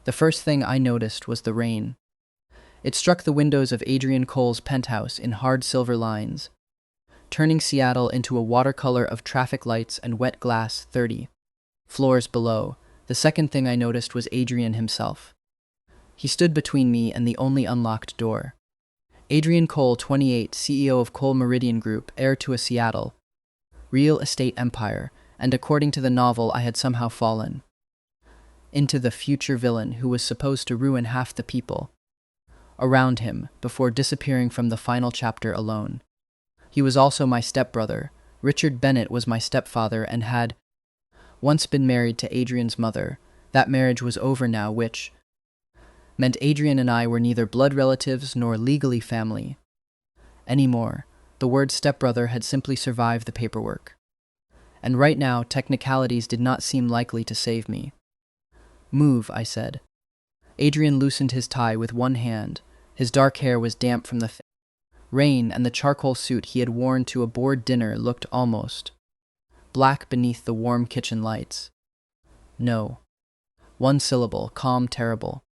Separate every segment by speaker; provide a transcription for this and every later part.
Speaker 1: The first thing I noticed was the rain. It struck the windows of Adrian Cole's penthouse in hard silver lines, turning Seattle into a watercolor of traffic lights and wet glass 30 floors below. The second thing I noticed was Adrian himself. He stood between me and the only unlocked door. Adrian Cole, 28, CEO of Cole Meridian Group, heir to a Seattle real estate empire, and according to the novel I had somehow fallen into the future villain who was supposed to ruin half the people around him before disappearing from the final chapter alone. He was also my stepbrother. Richard Bennett was my stepfather and had once been married to Adrian's mother. That marriage was over now, which meant Adrian and I were neither blood relatives nor legally family anymore. The word stepbrother had simply survived the paperwork. And right now, technicalities did not seem likely to save me. "Move," I said. Adrian loosened his tie with one hand. His dark hair was damp from the rain, and the charcoal suit he had worn to a board dinner looked almost black beneath the warm kitchen lights. "No." One syllable, calm, terrible.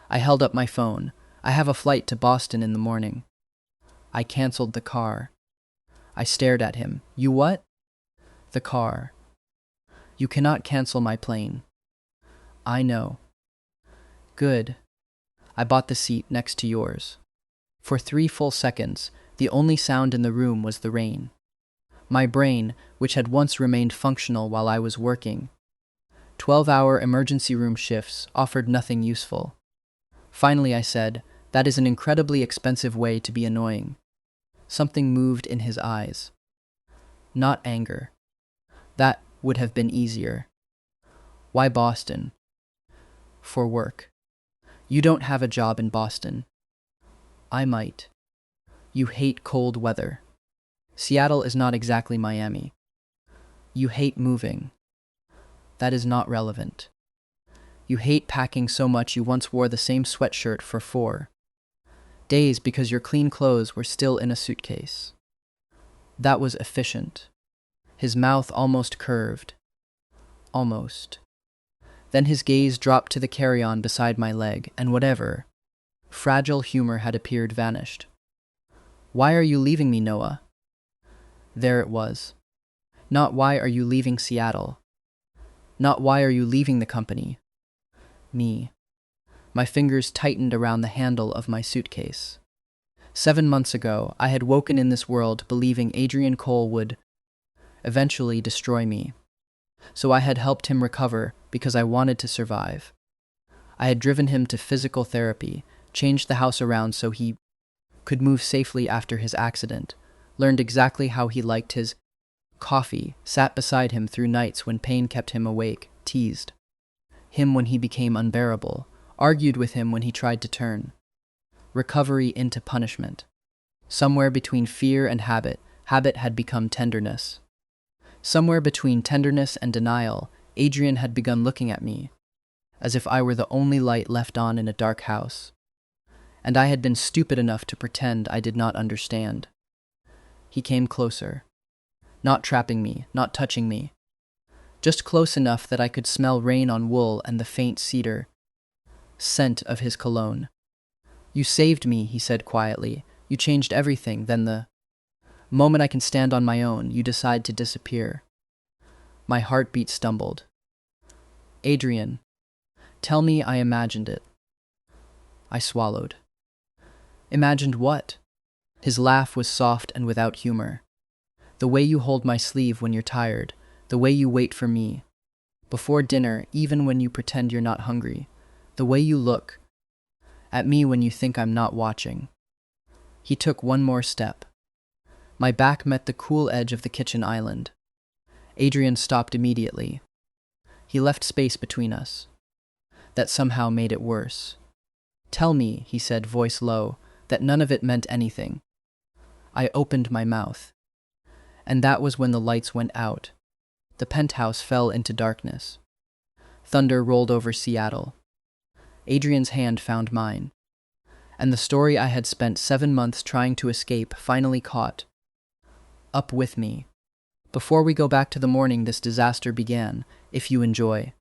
Speaker 1: I held up my phone. "I have a flight to Boston in the morning." I canceled the car. I stared at him. "You what?" "The car." "You cannot cancel my plane." "I know." "Good. I bought the seat next to yours." For 3 full seconds, the only sound in the room was the rain. My brain, which had once remained functional while I was working 12-hour emergency room shifts, offered nothing useful. Finally I said, "That is an incredibly expensive way to be annoying." Something moved in his eyes. Not anger. That would have been easier. "Why Boston?" "For work." "You don't have a job in Boston." "I might." "You hate cold weather." "Seattle is not exactly Miami." "You hate moving." "That is not relevant." "You hate packing so much you once wore the same sweatshirt for 4 days because your clean clothes were still in a suitcase." That was efficient. His mouth almost curved. Almost. Then his gaze dropped to the carry-on beside my leg, and whatever fragile humor had appeared vanished. "Why are you leaving me, Noah?" There it was. Not why are you leaving Seattle. Not why are you leaving the company. Me. My fingers tightened around the handle of my suitcase. 7 months ago, I had woken in this world believing Adrian Cole would eventually destroy me. So I had helped him recover because I wanted to survive. I had driven him to physical therapy, changed the house around so he could move safely after his accident, learned exactly how he liked his coffee, sat beside him through nights when pain kept him awake, teased him when he became unbearable, argued with him when he tried to turn recovery into punishment. Somewhere between fear and habit had become tenderness. Somewhere between tenderness and denial, Adrian had begun looking at me, as if I were the only light left on in a dark house. And I had been stupid enough to pretend I did not understand. He came closer. Not trapping me, not touching me. Just close enough that I could smell rain on wool and the faint cedar scent of his cologne. "You saved me," he said quietly. "You changed everything. Then the moment I can stand on my own, you decide to disappear." My heartbeat stumbled. "Adrian, tell me I imagined it." I swallowed. "Imagined what?" His laugh was soft and without humor. "The way you hold my sleeve when you're tired, the way you wait for me before dinner, even when you pretend you're not hungry, the way you look at me when you think I'm not watching." He took one more step. My back met the cool edge of the kitchen island. Adrian stopped immediately. He left space between us. That somehow made it worse. "Tell me," he said, voice low, "that none of it meant anything." I opened my mouth. And that was when the lights went out. The penthouse fell into darkness. Thunder rolled over Seattle. Adrian's hand found mine. And the story I had spent 7 months trying to escape finally caught up with me. "Before we go back to the morning this disaster began, if you enjoy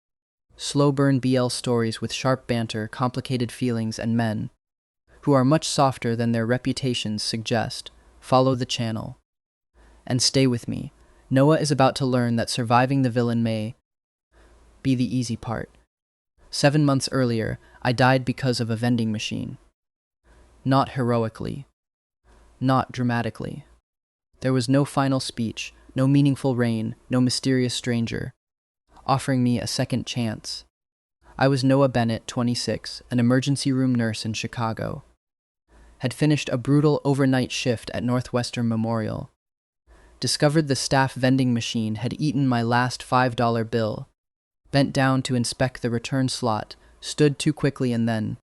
Speaker 1: Slow-burn BL stories with sharp banter, complicated feelings, and men, who are much softer than their reputations suggest. Follow the channel. And stay with me. Noah is about to learn that surviving the villain may be the easy part. 7 months earlier, I died because of a vending machine. Not heroically. Not dramatically. There was no final speech, no meaningful rain, no mysterious stranger offering me a second chance. I was Noah Bennett, 26, an emergency room nurse in Chicago. Had finished a brutal overnight shift at Northwestern Memorial. Discovered the staff vending machine had eaten my last $5 bill. Bent down to inspect the return slot, stood too quickly, and then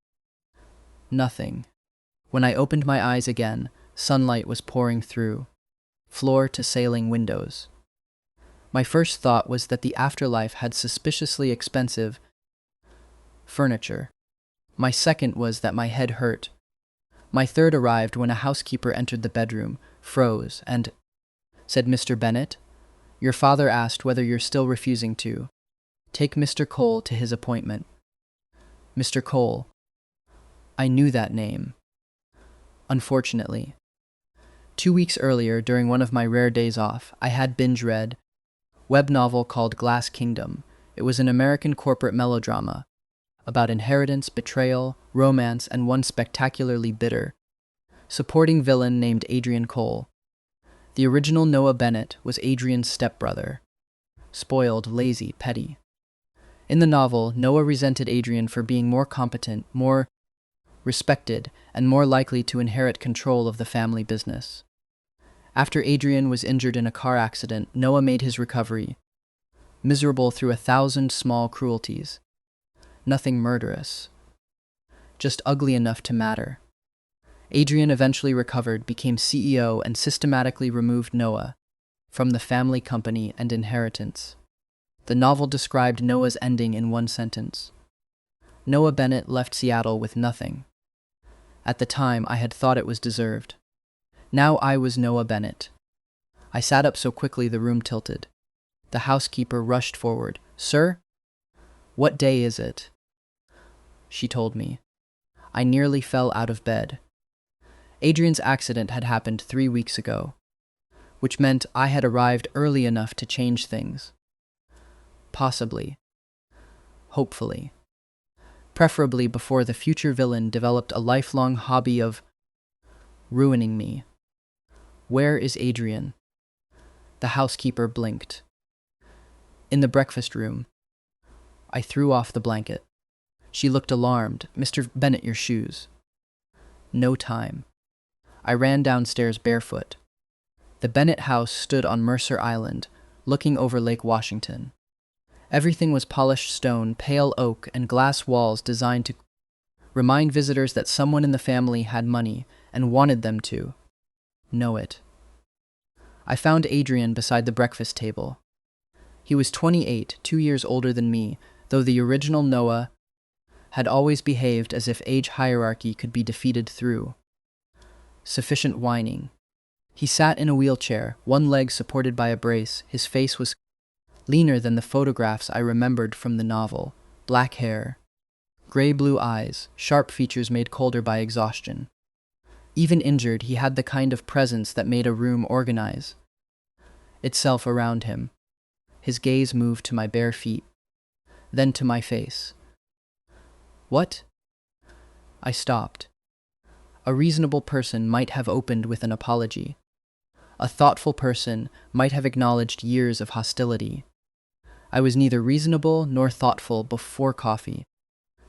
Speaker 1: nothing. When I opened my eyes again, sunlight was pouring through, floor to ceiling windows. My first thought was that the afterlife had suspiciously expensive furniture. My second was that my head hurt. My third arrived when a housekeeper entered the bedroom, froze, and said, "Mr. Bennett, your father asked whether you're still refusing to take Mr. Cole to his appointment." Mr. Cole. I knew that name. Unfortunately. 2 weeks earlier, during one of my rare days off, I had binge-read web novel called Glass Kingdom. It was an American corporate melodrama about inheritance, betrayal, romance, and one spectacularly bitter supporting villain named Adrian Cole. The original Noah Bennett was Adrian's stepbrother. Spoiled, lazy, petty. In the novel, Noah resented Adrian for being more competent, more respected, and more likely to inherit control of the family business. After Adrian was injured in a car accident, Noah made his recovery, miserable through 1,000 small cruelties. Nothing murderous, just ugly enough to matter. Adrian eventually recovered, became CEO, and systematically removed Noah from the family company and inheritance. The novel described Noah's ending in one sentence. Noah Bennett left Seattle with nothing. At the time, I had thought it was deserved. Now I was Noah Bennett. I sat up so quickly the room tilted. The housekeeper rushed forward. "Sir? What day is it?" She told me. I nearly fell out of bed. Adrian's accident had happened 3 weeks ago, which meant I had arrived early enough to change things. Possibly. Hopefully. Preferably before the future villain developed a lifelong hobby of ruining me. Where is Adrian? The housekeeper blinked. In the breakfast room. I threw off the blanket. She looked alarmed. "Mr. Bennett, your shoes." No time. I ran downstairs barefoot. The Bennett house stood on Mercer Island, looking over Lake Washington. Everything was polished stone, pale oak, and glass walls designed to remind visitors that someone in the family had money and wanted them to know it. I found Adrian beside the breakfast table. He was 28, 2 years older than me, though the original Noah had always behaved as if age hierarchy could be defeated through sufficient whining. He sat in a wheelchair, one leg supported by a brace. His face was leaner than the photographs I remembered from the novel. Black hair, gray-blue eyes, sharp features made colder by exhaustion. Even injured, he had the kind of presence that made a room organize itself around him. His gaze moved to my bare feet, then to my face. "What?" I stopped. A reasonable person might have opened with an apology. A thoughtful person might have acknowledged years of hostility. I was neither reasonable nor thoughtful before coffee.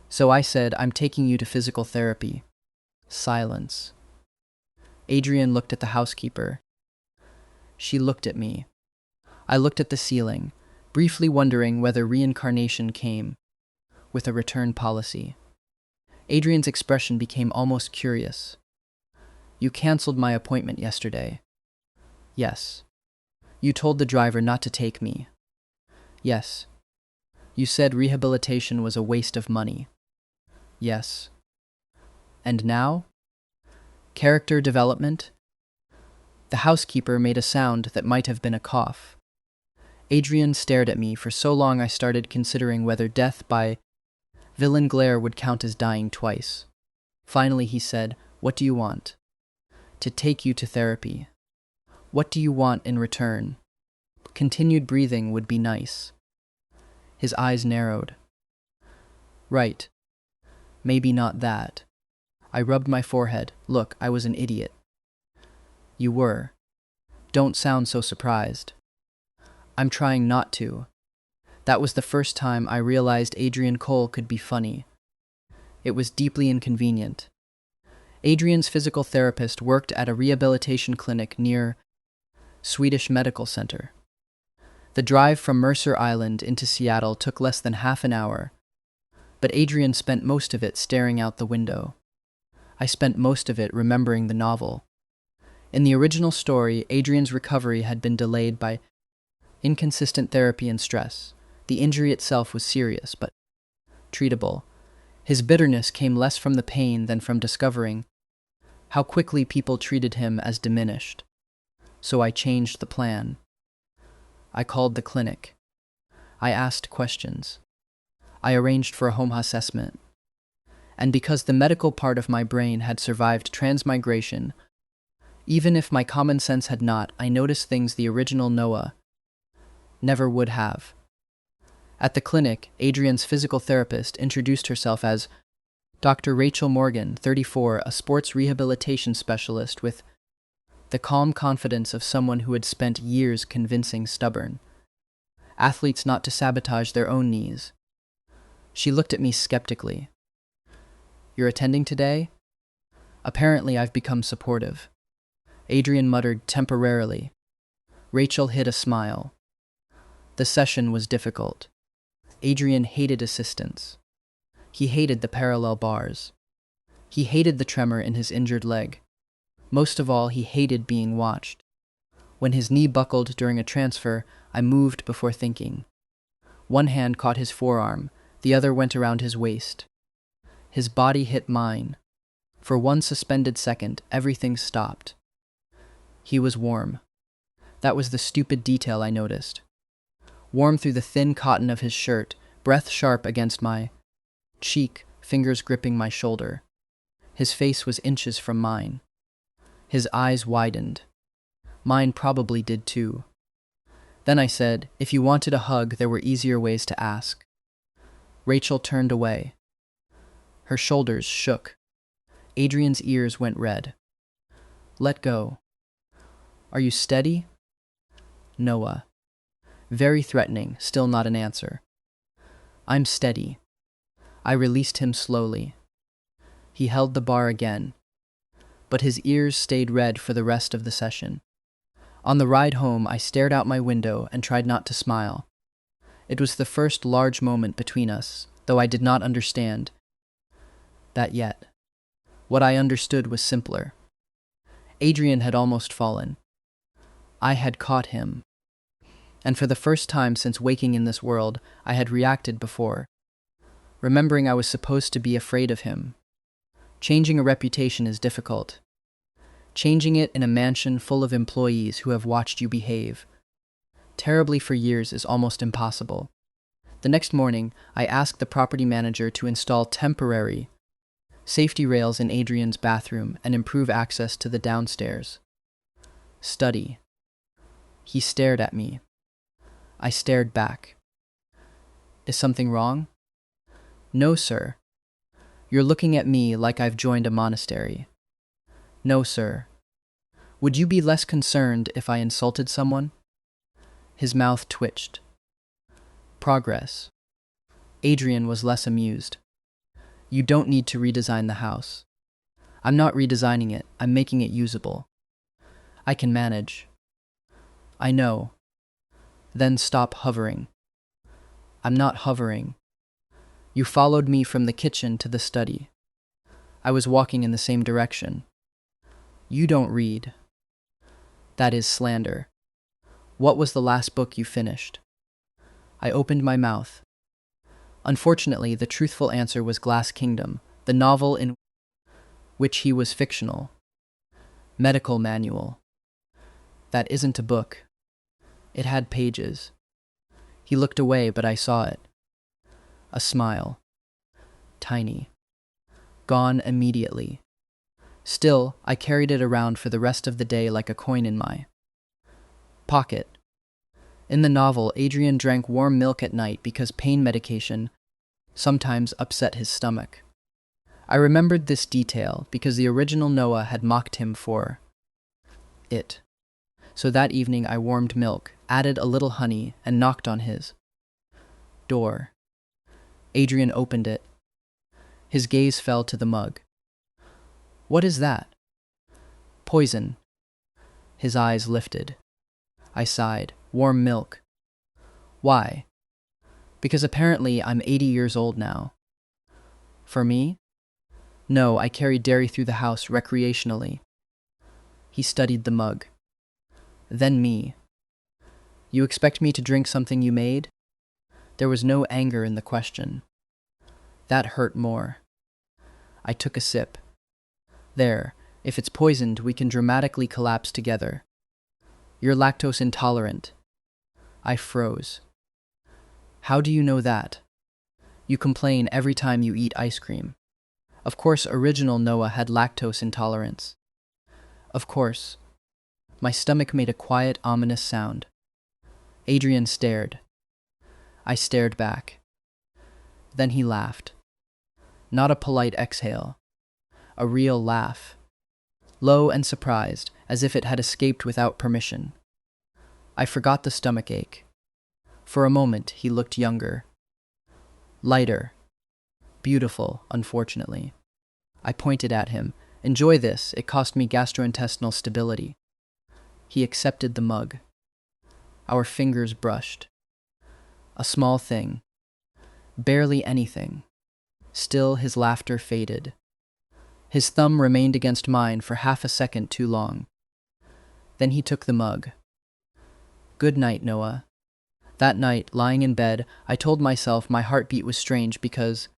Speaker 1: So I said, "I'm taking you to physical therapy." Silence. Adrian looked at the housekeeper. She looked at me. I looked at the ceiling, briefly wondering whether reincarnation came with a return policy. Adrian's expression became almost curious. "You canceled my appointment yesterday." "Yes." "You told the driver not to take me." "Yes." "You said rehabilitation was a waste of money." "Yes." "And now?" "Character development?" The housekeeper made a sound that might have been a cough. Adrian stared at me for so long I started considering whether death by villain glare would count as dying twice. Finally he said, "What do you want?" "To take you to therapy." "What do you want in return?" "Continued breathing would be nice." His eyes narrowed. "Right. Maybe not that." I rubbed my forehead. Look, I was an idiot. "You were. Don't sound so surprised." "I'm trying not to." That was the first time I realized Adrian Cole could be funny. It was deeply inconvenient. Adrian's physical therapist worked at a rehabilitation clinic near Swedish Medical Center. The drive from Mercer Island into Seattle took less than half an hour, but Adrian spent most of it staring out the window. I spent most of it remembering the novel. In the original story, Adrian's recovery had been delayed by inconsistent therapy and stress. The injury itself was serious, but treatable. His bitterness came less from the pain than from discovering how quickly people treated him as diminished. So I changed the plan. I called the clinic. I asked questions. I arranged for a home assessment. And because the medical part of my brain had survived transmigration, even if my common sense had not, I noticed things the original Noah never would have. At the clinic, Adrian's physical therapist introduced herself as Dr. Rachel Morgan, 34, a sports rehabilitation specialist with the calm confidence of someone who had spent years convincing stubborn athletes not to sabotage their own knees. She looked at me skeptically. "You're attending today?" "Apparently I've become supportive." Adrian muttered temporarily. Rachel hid a smile. The session was difficult. Adrian hated assistance. He hated the parallel bars. He hated the tremor in his injured leg. Most of all, he hated being watched. When his knee buckled during a transfer, I moved before thinking. One hand caught his forearm, the other went around his waist. His body hit mine. For one suspended second, everything stopped. He was warm. That was the stupid detail I noticed. Warm through the thin cotton of his shirt, breath sharp against my cheek, fingers gripping my shoulder. His face was inches from mine. His eyes widened. Mine probably did too. Then I said, "If you wanted a hug, there were easier ways to ask." Rachel turned away. Her shoulders shook. Adrian's ears went red. "Let go." "Are you steady?" Noah. Very threatening, still not an answer. "I'm steady." I released him slowly. He held the bar again, but his ears stayed red for the rest of the session. On the ride home, I stared out my window and tried not to smile. It was the first large moment between us, though I did not understand that yet. What I understood was simpler. Adrian had almost fallen. I had caught him. And for the first time since waking in this world, I had reacted before, remembering I was supposed to be afraid of him. Changing a reputation is difficult. Changing it in a mansion full of employees who have watched you behave terribly for years is almost impossible. The next morning, I asked the property manager to install temporary safety rails in Adrian's bathroom and improve access to the downstairs study. He stared at me. I stared back. "Is something wrong?" "No, sir." "You're looking at me like I've joined a monastery." "No, sir." "Would you be less concerned if I insulted someone?" His mouth twitched. Progress. Adrian was less amused. "You don't need to redesign the house." "I'm not redesigning it, I'm making it usable." "I can manage." "I know." "Then stop hovering." "I'm not hovering." "You followed me from the kitchen to the study." "I was walking in the same direction." "You don't read." "That is slander." "What was the last book you finished?" I opened my mouth. Unfortunately, the truthful answer was Glass Kingdom, the novel in which he was fictional. Medical manual. That isn't a book. It had pages. He looked away, but I saw it. A smile. Tiny. Gone immediately. Still, I carried it around for the rest of the day like a coin in my pocket. In the novel, Adrian drank warm milk at night because pain medication sometimes upset his stomach. I remembered this detail because the original Noah had mocked him for it. So that evening I warmed milk, added a little honey, and knocked on his door. Adrian opened it. His gaze fell to the mug. "What is that?" "Poison." His eyes lifted. I sighed. "Warm milk." "Why?" "Because apparently I'm 80 years old now." "For me?" "No, I carried dairy through the house recreationally." He studied the mug. "Then me." "You expect me to drink something you made?" There was no anger in the question. That hurt more. I took a sip. "There, if it's poisoned, we can dramatically collapse together. You're lactose intolerant." I froze. "How do you know that?" "You complain every time you eat ice cream." Of course, original Noah had lactose intolerance. Of course. My stomach made a quiet, ominous sound. Adrian stared. I stared back. Then he laughed. Not a polite exhale. A real laugh. Low and surprised, as if it had escaped without permission. I forgot the stomach ache. For a moment, he looked younger. Lighter. Beautiful, unfortunately. I pointed at him. "Enjoy this, it cost me gastrointestinal stability." He accepted the mug. Our fingers brushed. A small thing. Barely anything. Still, his laughter faded. His thumb remained against mine for half a second too long. Then he took the mug. "Good night, Noah." That night, lying in bed, I told myself my heartbeat was strange because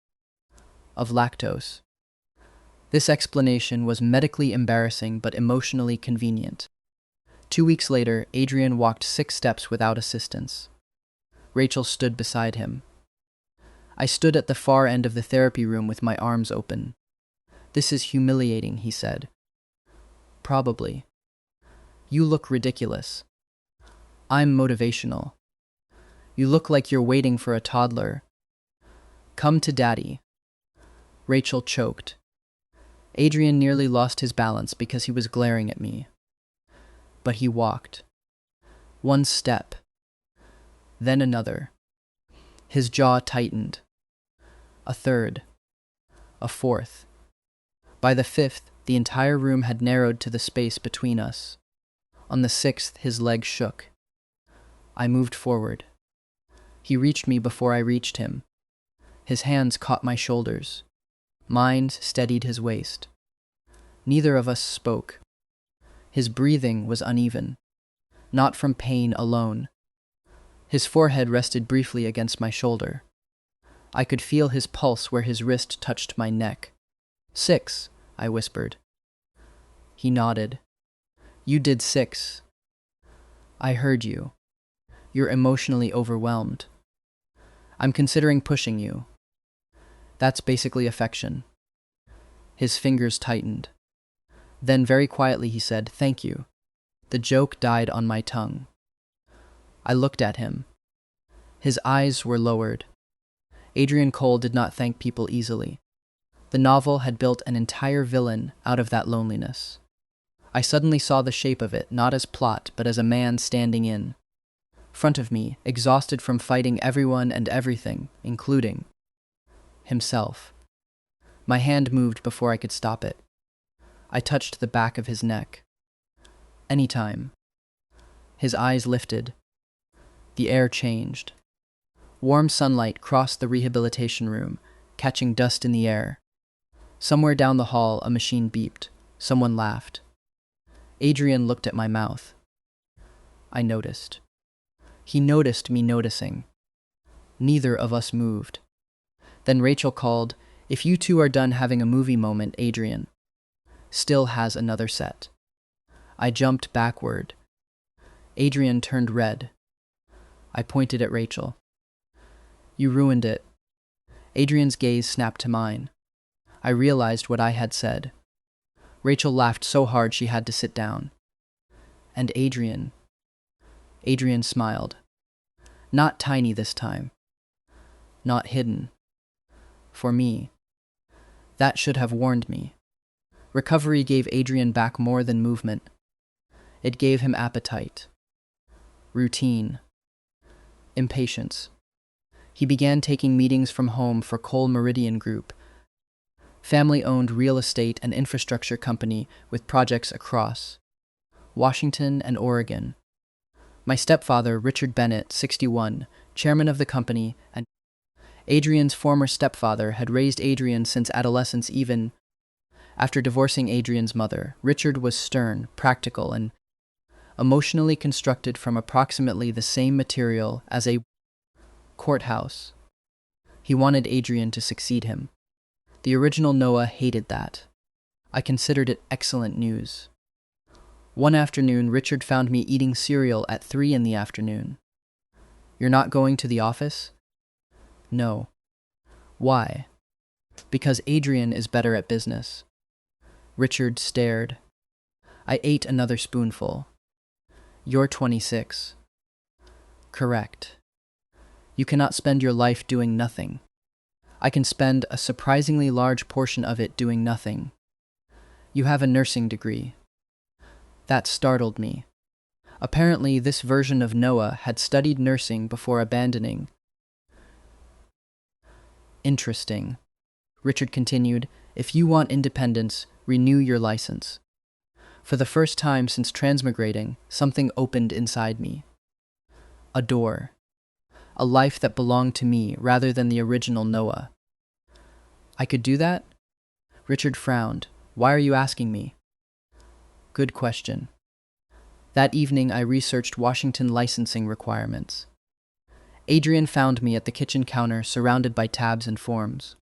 Speaker 1: of lactose. This explanation was medically embarrassing but emotionally convenient. 2 weeks later, Adrian walked 6 steps without assistance. Rachel stood beside him. I stood at the far end of the therapy room with my arms open. "This is humiliating," he said. "Probably." "You look ridiculous." "I'm motivational." "You look like you're waiting for a toddler." "Come to daddy." Rachel choked. Adrian nearly lost his balance because he was glaring at me. But he walked. 1 step. Then another. His jaw tightened. A third. A fourth. By the 5th, the entire room had narrowed to the space between us. On the 6th, his legs shook. I moved forward. He reached me before I reached him. His hands caught my shoulders. Mine steadied his waist. Neither of us spoke. His breathing was uneven, not from pain alone. His forehead rested briefly against my shoulder. I could feel his pulse where his wrist touched my neck. 6, I whispered. He nodded. "You did 6. I heard you. You're emotionally overwhelmed. I'm considering pushing you." "That's basically affection." His fingers tightened. Then very quietly he said, "Thank you." The joke died on my tongue. I looked at him. His eyes were lowered. Adrian Cole did not thank people easily. The novel had built an entire villain out of that loneliness. I suddenly saw the shape of it, not as plot, but as a man standing in front of me, exhausted from fighting everyone and everything, including himself. My hand moved before I could stop it. I touched the back of his neck. "Anytime." His eyes lifted. The air changed. Warm sunlight crossed the rehabilitation room, catching dust in the air. Somewhere down the hall, a machine beeped. Someone laughed. Adrian looked at my mouth. I noticed. He noticed me noticing. Neither of us moved. Then Rachel called, "If you two are done having a movie moment, Adrian still has another set." I jumped backward. Adrian turned red. I pointed at Rachel. You ruined it. Adrian's gaze snapped to mine. I realized what I had said. Rachel laughed so hard she had to sit down. And Adrian smiled. Not tiny this time. Not hidden. For me. That should have warned me. Recovery gave Adrian back more than movement. It gave him appetite. Routine. Impatience. He began taking meetings from home for Cole Meridian Group, family-owned real estate and infrastructure company with projects across Washington and Oregon. My stepfather, Richard Bennett, 61, chairman of the company, and Adrian's former stepfather had raised Adrian since adolescence. Even after divorcing Adrian's mother, Richard was stern, practical, and emotionally constructed from approximately the same material as a courthouse. He wanted Adrian to succeed him. The original Noah hated that. I considered it excellent news. One afternoon, Richard found me eating cereal at 3 in the afternoon. You're not going to the office? No. Why? Because Adrian is better at business. Richard stared. I ate another spoonful. You're 26. Correct. You cannot spend your life doing nothing. I can spend a surprisingly large portion of it doing nothing. You have a nursing degree. That startled me. Apparently, this version of Noah had studied nursing before abandoning. Interesting. Richard continued, if you want independence, renew your license. For the first time since transmigrating, something opened inside me. A door. A life that belonged to me rather than the original Noah. I could do that? Richard frowned. Why are you asking me? Good question. That evening I researched Washington licensing requirements. Adrian found me at the kitchen counter surrounded by tabs and forms.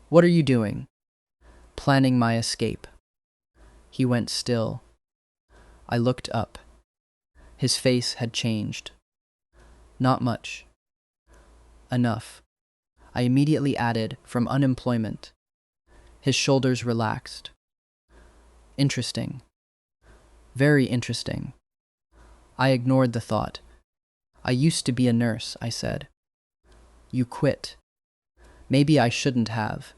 Speaker 1: What are you doing? Planning my escape. He went still. I looked up. His face had changed. Not much. Enough. I immediately added, from unemployment. His shoulders relaxed. Interesting. Very interesting. I ignored the thought. I used to be a nurse, I said. You quit. Maybe I shouldn't have.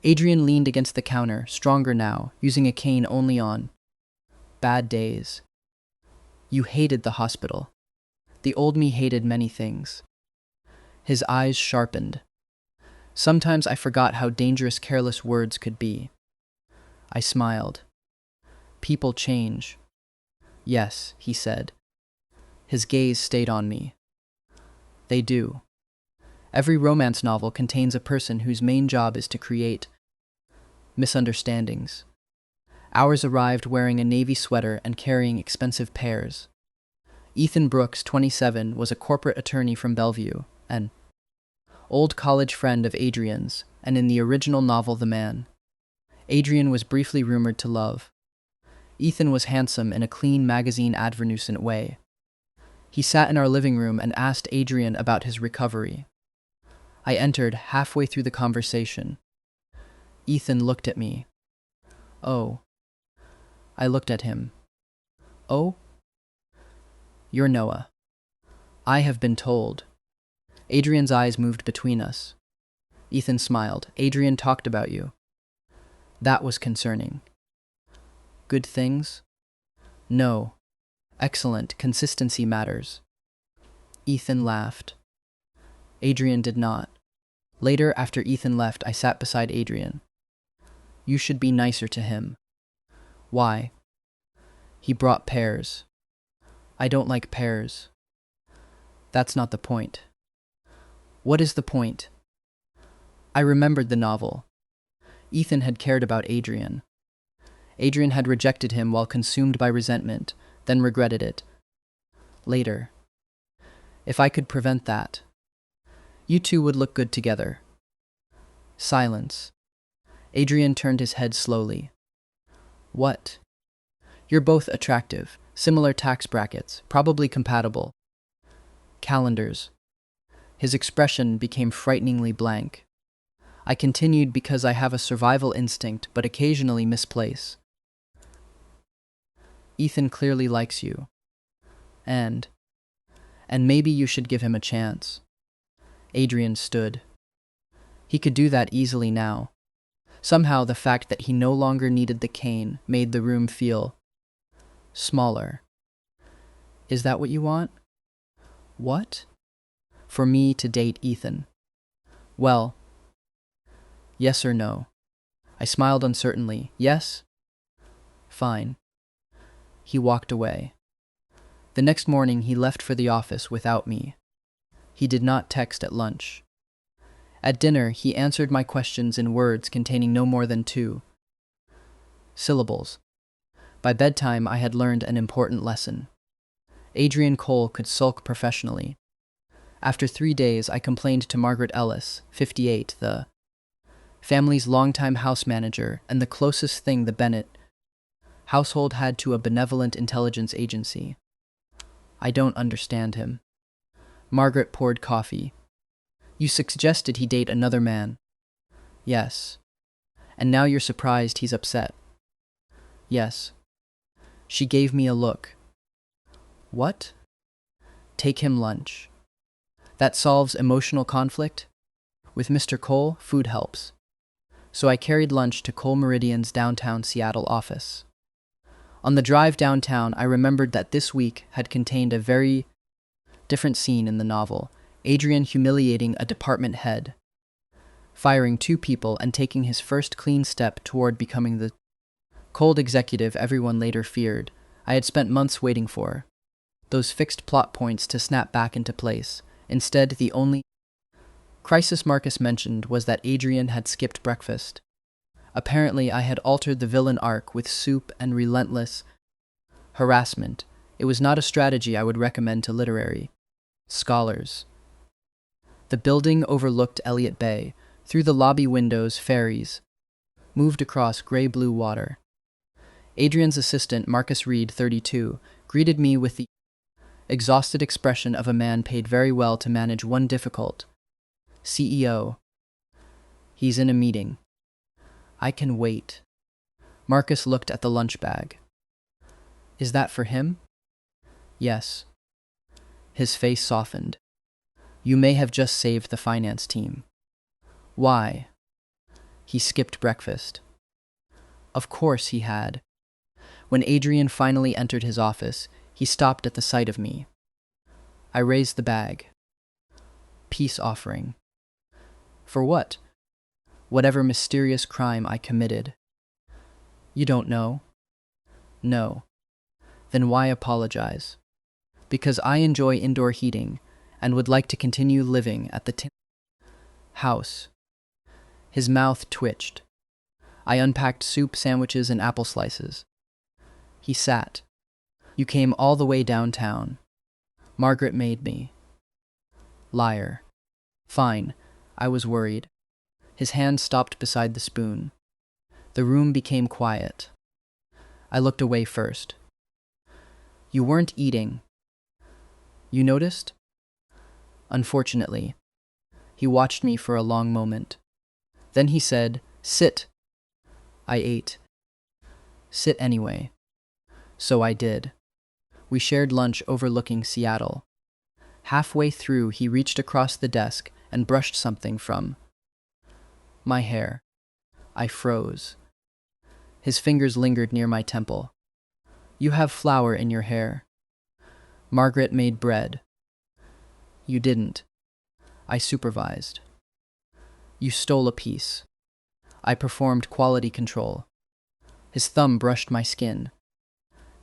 Speaker 1: Adrian leaned against the counter, stronger now, using a cane only on bad days. You hated the hospital. The old me hated many things. His eyes sharpened. Sometimes I forgot how dangerous careless words could be. I smiled. People change. Yes, he said. His gaze stayed on me. They do. Every romance novel contains a person whose main job is to create misunderstandings. Ours arrived wearing a navy sweater and carrying expensive pears. Ethan Brooks, 27, was a corporate attorney from Bellevue, an old college friend of Adrian's, and in the original novel The Man, Adrian was briefly rumored to love. Ethan was handsome in a clean magazine advertisement way. He sat in our living room and asked Adrian about his recovery. I entered halfway through the conversation. Ethan looked at me. Oh. I looked at him. Oh? You're Noah. I have been told. Adrian's eyes moved between us. Ethan smiled. Adrian talked about you. That was concerning. Good things? No. Excellent. Consistency matters. Ethan laughed. Adrian did not. Later, after Ethan left, I sat beside Adrian. You should be nicer to him. Why? He brought pears. I don't like pears. That's not the point. What is the point? I remembered the novel. Ethan had cared about Adrian. Adrian had rejected him while consumed by resentment, then regretted it. Later. If I could prevent that, you two would look good together. Silence. Adrian turned his head slowly. What? You're both attractive, similar tax brackets, probably compatible. Calendars. His expression became frighteningly blank. I continued because I have a survival instinct, but occasionally misplace. Ethan clearly likes you. And maybe you should give him a chance. Adrian stood. He could do that easily now. Somehow the fact that he no longer needed the cane made the room feel smaller. Is that what you want? What? For me to date Ethan. Well, yes or no? I smiled uncertainly. Yes? Fine. He walked away. The next morning he left for the office without me. He did not text at lunch. At dinner, he answered my questions in words containing no more than 2 syllables. By bedtime, I had learned an important lesson. Adrian Cole could sulk professionally. After 3 days, I complained to Margaret Ellis, 58, the family's longtime house manager and the closest thing the Bennett household had to a benevolent intelligence agency. I don't understand him. Margaret poured coffee. You suggested he date another man. Yes. And now you're surprised he's upset. Yes. She gave me a look. What? Take him lunch. That solves emotional conflict? With Mr. Cole, food helps. So I carried lunch to Cole Meridian's downtown Seattle office. On the drive downtown, I remembered that this week had contained a very different scene in the novel. Adrian humiliating a department head, firing 2 people and taking his first clean step toward becoming the cold executive everyone later feared. I had spent months waiting for those fixed plot points to snap back into place. Instead, the only crisis Marcus mentioned was that Adrian had skipped breakfast. Apparently, I had altered the villain arc with soup and relentless harassment. It was not a strategy I would recommend to literary scholars. The building overlooked Elliott Bay. Through the lobby windows, ferries moved across gray-blue water. Adrian's assistant, Marcus Reed, 32, greeted me with the exhausted expression of a man paid very well to manage one difficult CEO. He's in a meeting. I can wait. Marcus looked at the lunch bag. Is that for him? Yes. His face softened. You may have just saved the finance team. Why? He skipped breakfast. Of course he had. When Adrian finally entered his office, he stopped at the sight of me. I raised the bag. Peace offering. For what? Whatever mysterious crime I committed. You don't know? No. Then why apologize? Because I enjoy indoor heating and would like to continue living at the house. His mouth twitched. I unpacked soup, sandwiches, and apple slices. He sat. You came all the way downtown. Margaret made me. Liar. Fine. I was worried. His hand stopped beside the spoon. The room became quiet. I looked away first. You weren't eating. You noticed? Unfortunately. He watched me for a long moment. Then he said, "Sit." I ate. Sit anyway. So I did. We shared lunch overlooking Seattle. Halfway through, he reached across the desk and brushed something from my hair. I froze. His fingers lingered near my temple. You have flour in your hair. Margaret made bread. You didn't. I supervised. You stole a piece. I performed quality control. His thumb brushed my skin.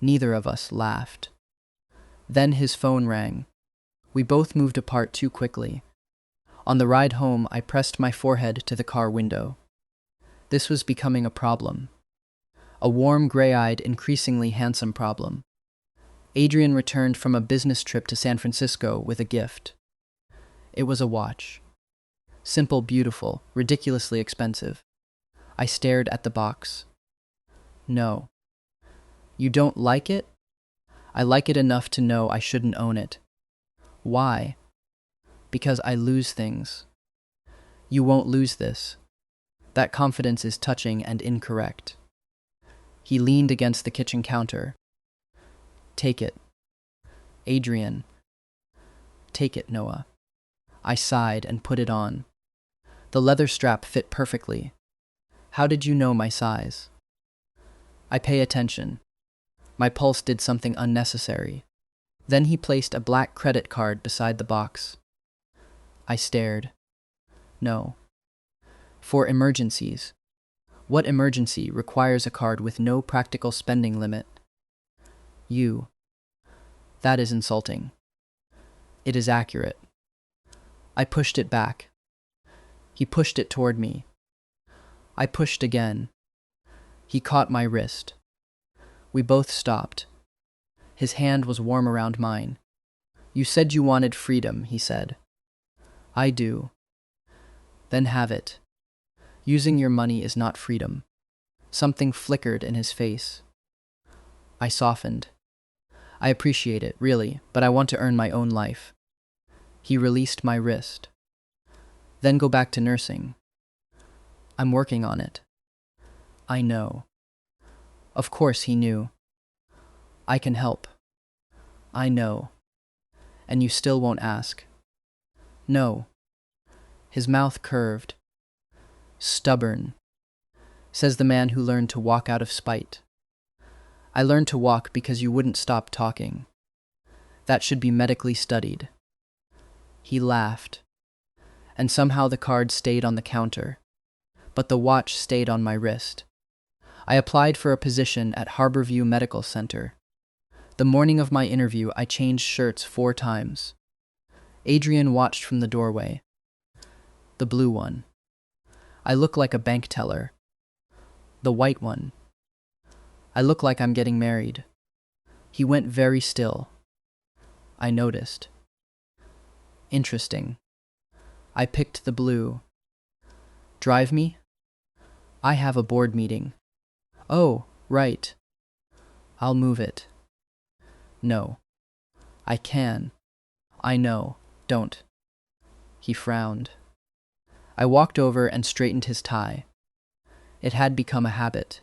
Speaker 1: Neither of us laughed. Then his phone rang. We both moved apart too quickly. On the ride home, I pressed my forehead to the car window. This was becoming a problem. A warm, gray-eyed, increasingly handsome problem. Adrian returned from a business trip to San Francisco with a gift. It was a watch. Simple, beautiful, ridiculously expensive. I stared at the box. No. You don't like it? I like it enough to know I shouldn't own it. Why? Because I lose things. You won't lose this. That confidence is touching and incorrect. He leaned against the kitchen counter. Take it. Adrian. Take it, Noah. I sighed and put it on. The leather strap fit perfectly. How did you know my size? I pay attention. My pulse did something unnecessary. Then he placed a black credit card beside the box. I stared. No. For emergencies. What emergency requires a card with no practical spending limit? You. That is insulting. It is accurate. I pushed it back. He pushed it toward me. I pushed again. He caught my wrist. We both stopped. His hand was warm around mine. You said you wanted freedom, he said. I do. Then have it. Using your money is not freedom. Something flickered in his face. I softened. I appreciate it, really, but I want to earn my own life. He released my wrist. Then go back to nursing. I'm working on it. I know. Of course he knew. I can help. I know. And you still won't ask. No. His mouth curved. Stubborn, says the man who learned to walk out of spite. I learned to walk because you wouldn't stop talking. That should be medically studied. He laughed, and somehow the card stayed on the counter, but the watch stayed on my wrist. I applied for a position at Harborview Medical Center. The morning of my interview, I changed shirts 4 times. Adrian watched from the doorway. The blue one. I look like a bank teller. The white one. I look like I'm getting married. He went very still. I noticed. Interesting. I picked the blue. Drive me? I have a board meeting. Oh, right. I'll move it. No. I can. I know. Don't. He frowned. I walked over and straightened his tie. It had become a habit.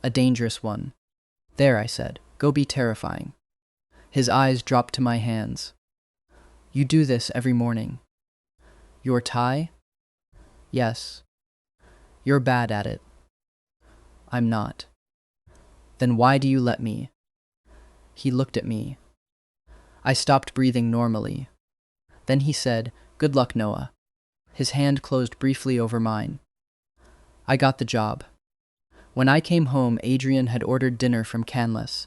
Speaker 1: A dangerous one. There, I said. Go be terrifying. His eyes dropped to my hands. You do this every morning. Your tie? Yes. You're bad at it. I'm not. Then why do you let me? He looked at me. I stopped breathing normally. Then he said, Good luck, Noah. His hand closed briefly over mine. I got the job. When I came home, Adrian had ordered dinner from Canlis.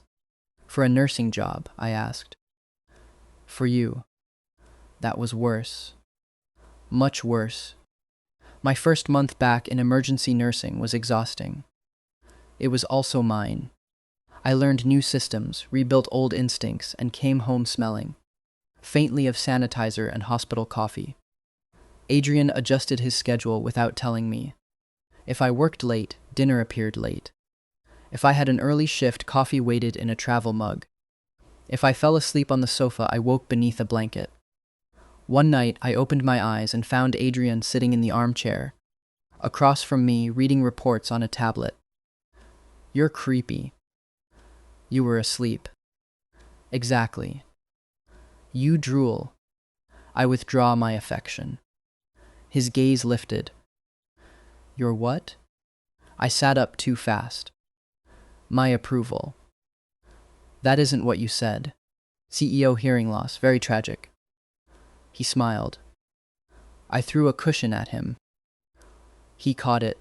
Speaker 1: For a nursing job, I asked. For you. That was worse. Much worse. My first month back in emergency nursing was exhausting. It was also mine. I learned new systems, rebuilt old instincts, and came home smelling faintly of sanitizer and hospital coffee. Adrian adjusted his schedule without telling me. If I worked late, dinner appeared late. If I had an early shift, coffee waited in a travel mug. If I fell asleep on the sofa, I woke beneath a blanket. One night, I opened my eyes and found Adrian sitting in the armchair, across from me, reading reports on a tablet. You're creepy. You were asleep. Exactly. You drool. I withdraw my affection. His gaze lifted. Your what? I sat up too fast. My approval. That isn't what you said. CEO hearing loss, very tragic. He smiled. I threw a cushion at him. He caught it.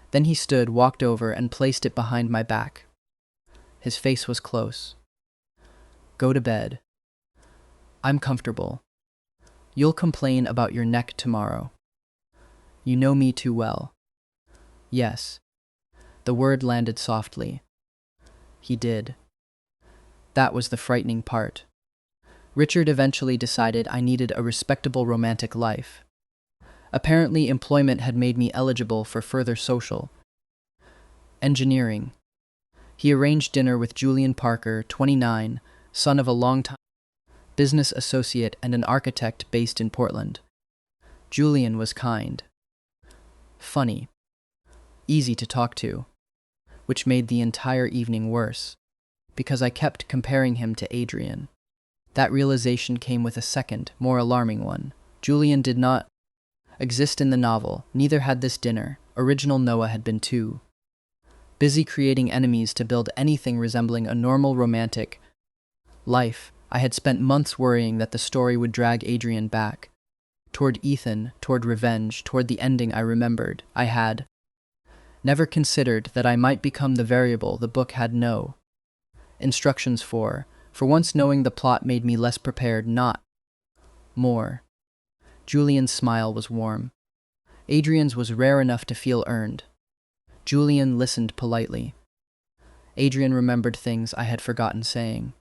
Speaker 1: Then he stood, walked over, and placed it behind my back. His face was close. Go to bed. I'm comfortable. You'll complain about your neck tomorrow. You know me too well. Yes. The word landed softly. He did. That was the frightening part. Richard eventually decided I needed a respectable romantic life. Apparently, employment had made me eligible for further social engineering. He arranged dinner with Julian Parker, 29, son of a long-time business associate and an architect based in Portland. Julian was kind, funny, easy to talk to, which made the entire evening worse, because I kept comparing him to Adrian. That realization came with a second, more alarming one. Julian did not exist in the novel, neither had this dinner. Original Noah had been too busy creating enemies to build anything resembling a normal romantic life. I had spent months worrying that the story would drag Adrian back, toward Ethan, toward revenge, toward the ending I remembered. I had never considered that I might become the variable the book had no instructions for. For once, knowing the plot made me less prepared, not more. Julian's smile was warm. Adrian's was rare enough to feel earned. Julian listened politely. Adrian remembered things I had forgotten saying.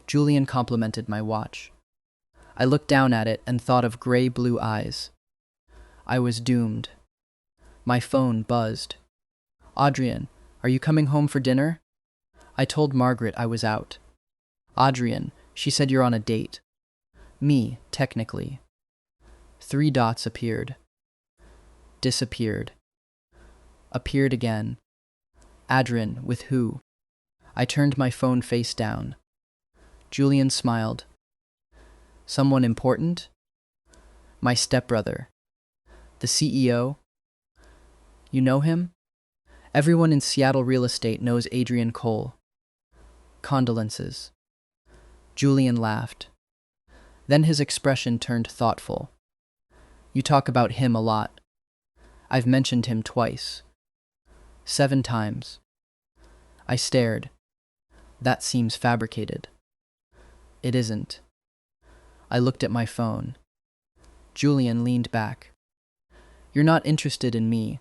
Speaker 1: Julian complimented my watch. I looked down at it and thought of gray-blue eyes. I was doomed. My phone buzzed. Adrian, are you coming home for dinner? I told Margaret I was out. Adrian, she said you're on a date. Me, technically. 3 dots appeared. Disappeared. Appeared again. Adrian, with who? I turned my phone face down. Julian smiled. Someone important? My stepbrother. The CEO? You know him? Everyone in Seattle real estate knows Adrian Cole. Condolences. Julian laughed. Then his expression turned thoughtful. You talk about him a lot. I've mentioned him twice. 7 times. I stared. That seems fabricated. It isn't. I looked at my phone. Julian leaned back. You're not interested in me.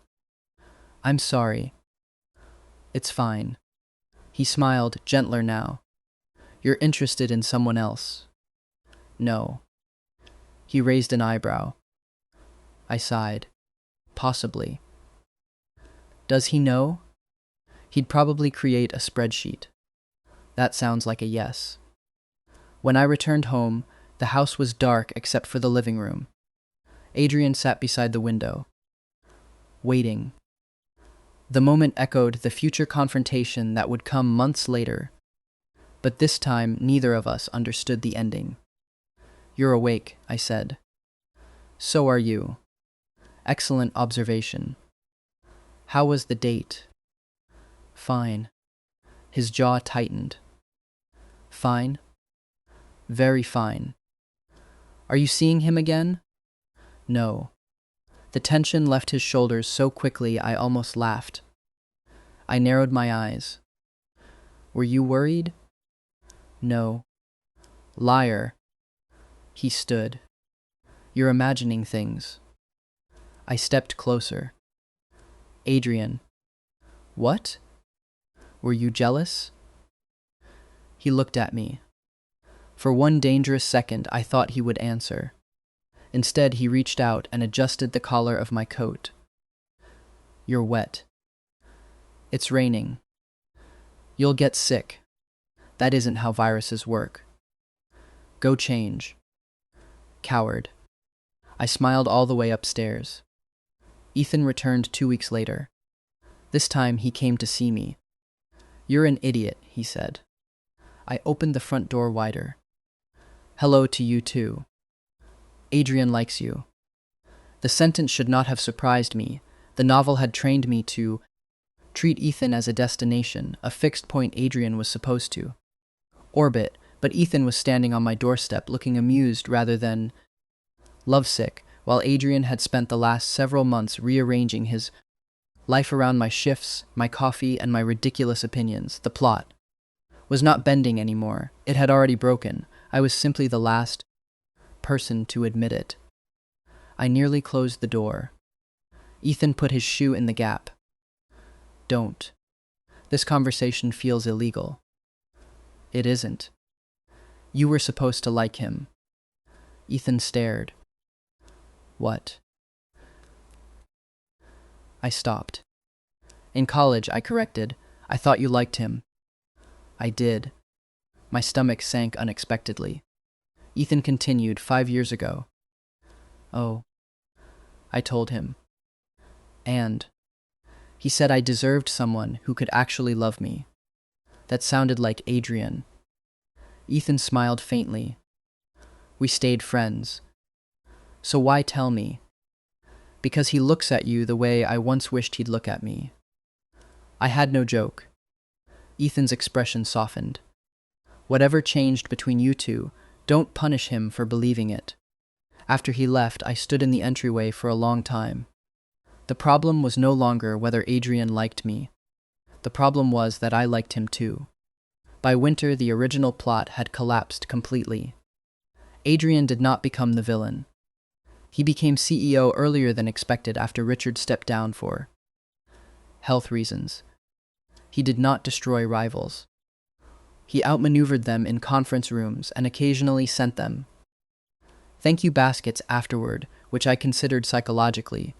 Speaker 1: I'm sorry. It's fine. He smiled, gentler now. You're interested in someone else. No. He raised an eyebrow. I sighed. Possibly. Does he know? He'd probably create a spreadsheet. That sounds like a yes. When I returned home, the house was dark except for the living room. Adrian sat beside the window, waiting. The moment echoed the future confrontation that would come months later. But this time, neither of us understood the ending. You're awake, I said. So are you. Excellent observation. How was the date? Fine. His jaw tightened. Fine? Very fine. Are you seeing him again? No. The tension left his shoulders so quickly I almost laughed. I narrowed my eyes. Were you worried? No. Liar. He stood. You're imagining things. I stepped closer. Adrian. What? Were you jealous? He looked at me. For one dangerous second, I thought he would answer. Instead, he reached out and adjusted the collar of my coat. You're wet. It's raining. You'll get sick. That isn't how viruses work. Go change. Coward. I smiled all the way upstairs. Ethan returned 2 weeks later. This time he came to see me. You're an idiot, he said. I opened the front door wider. Hello to you too. Adrian likes you. The sentence should not have surprised me. The novel had trained me to treat Ethan as a destination, a fixed point Adrian was supposed to orbit, but Ethan was standing on my doorstep looking amused rather than lovesick, while Adrian had spent the last several months rearranging his life around my shifts, my coffee, and my ridiculous opinions. The plot was not bending anymore. It had already broken. I was simply the last person to admit it. I nearly closed the door. Ethan put his shoe in the gap. Don't. This conversation feels illegal. It isn't. You were supposed to like him. Ethan stared. What? I stopped. In college, I corrected. I thought you liked him. I did. My stomach sank unexpectedly. Ethan continued 5 years ago. Oh, I told him. And he said I deserved someone who could actually love me. That sounded like Adrian. Ethan smiled faintly. We stayed friends. So why tell me? Because he looks at you the way I once wished he'd look at me. I had no joke. Ethan's expression softened. Whatever changed between you two, don't punish him for believing it. After he left, I stood in the entryway for a long time. The problem was no longer whether Adrian liked me. The problem was that I liked him too. By winter, the original plot had collapsed completely. Adrian did not become the villain. He became CEO earlier than expected after Richard stepped down for health reasons. He did not destroy rivals. He outmaneuvered them in conference rooms and occasionally sent them thank you baskets afterward, which I considered psychologically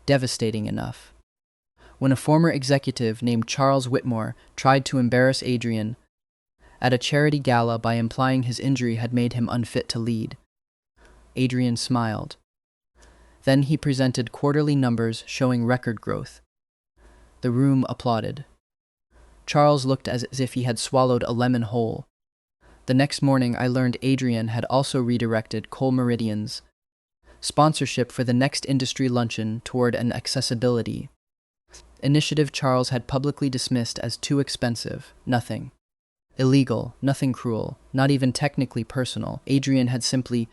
Speaker 1: devastating enough. When a former executive named Charles Whitmore tried to embarrass Adrian at a charity gala by implying his injury had made him unfit to lead, Adrian smiled. Then he presented quarterly numbers showing record growth. The room applauded. Charles looked as if he had swallowed a lemon whole. The next morning, I learned Adrian had also redirected Cole Meridian's sponsorship for the next industry luncheon toward an accessibility initiative Charles had publicly dismissed as too expensive, nothing illegal, nothing cruel, not even technically personal. Adrian had simply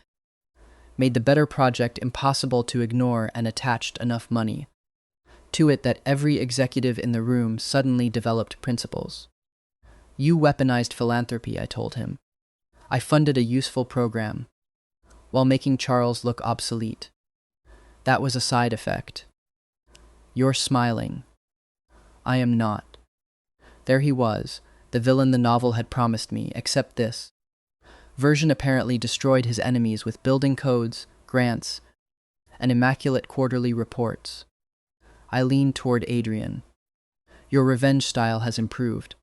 Speaker 1: made the better project impossible to ignore and attached enough money to it that every executive in the room suddenly developed principles. You weaponized philanthropy, I told him. I funded a useful program, while making Charles look obsolete. That was a side effect. You're smiling. I am not. There he was, the villain the novel had promised me, except this version apparently destroyed his enemies with building codes, grants, and immaculate quarterly reports. I leaned toward Adrian. Your revenge style has improved.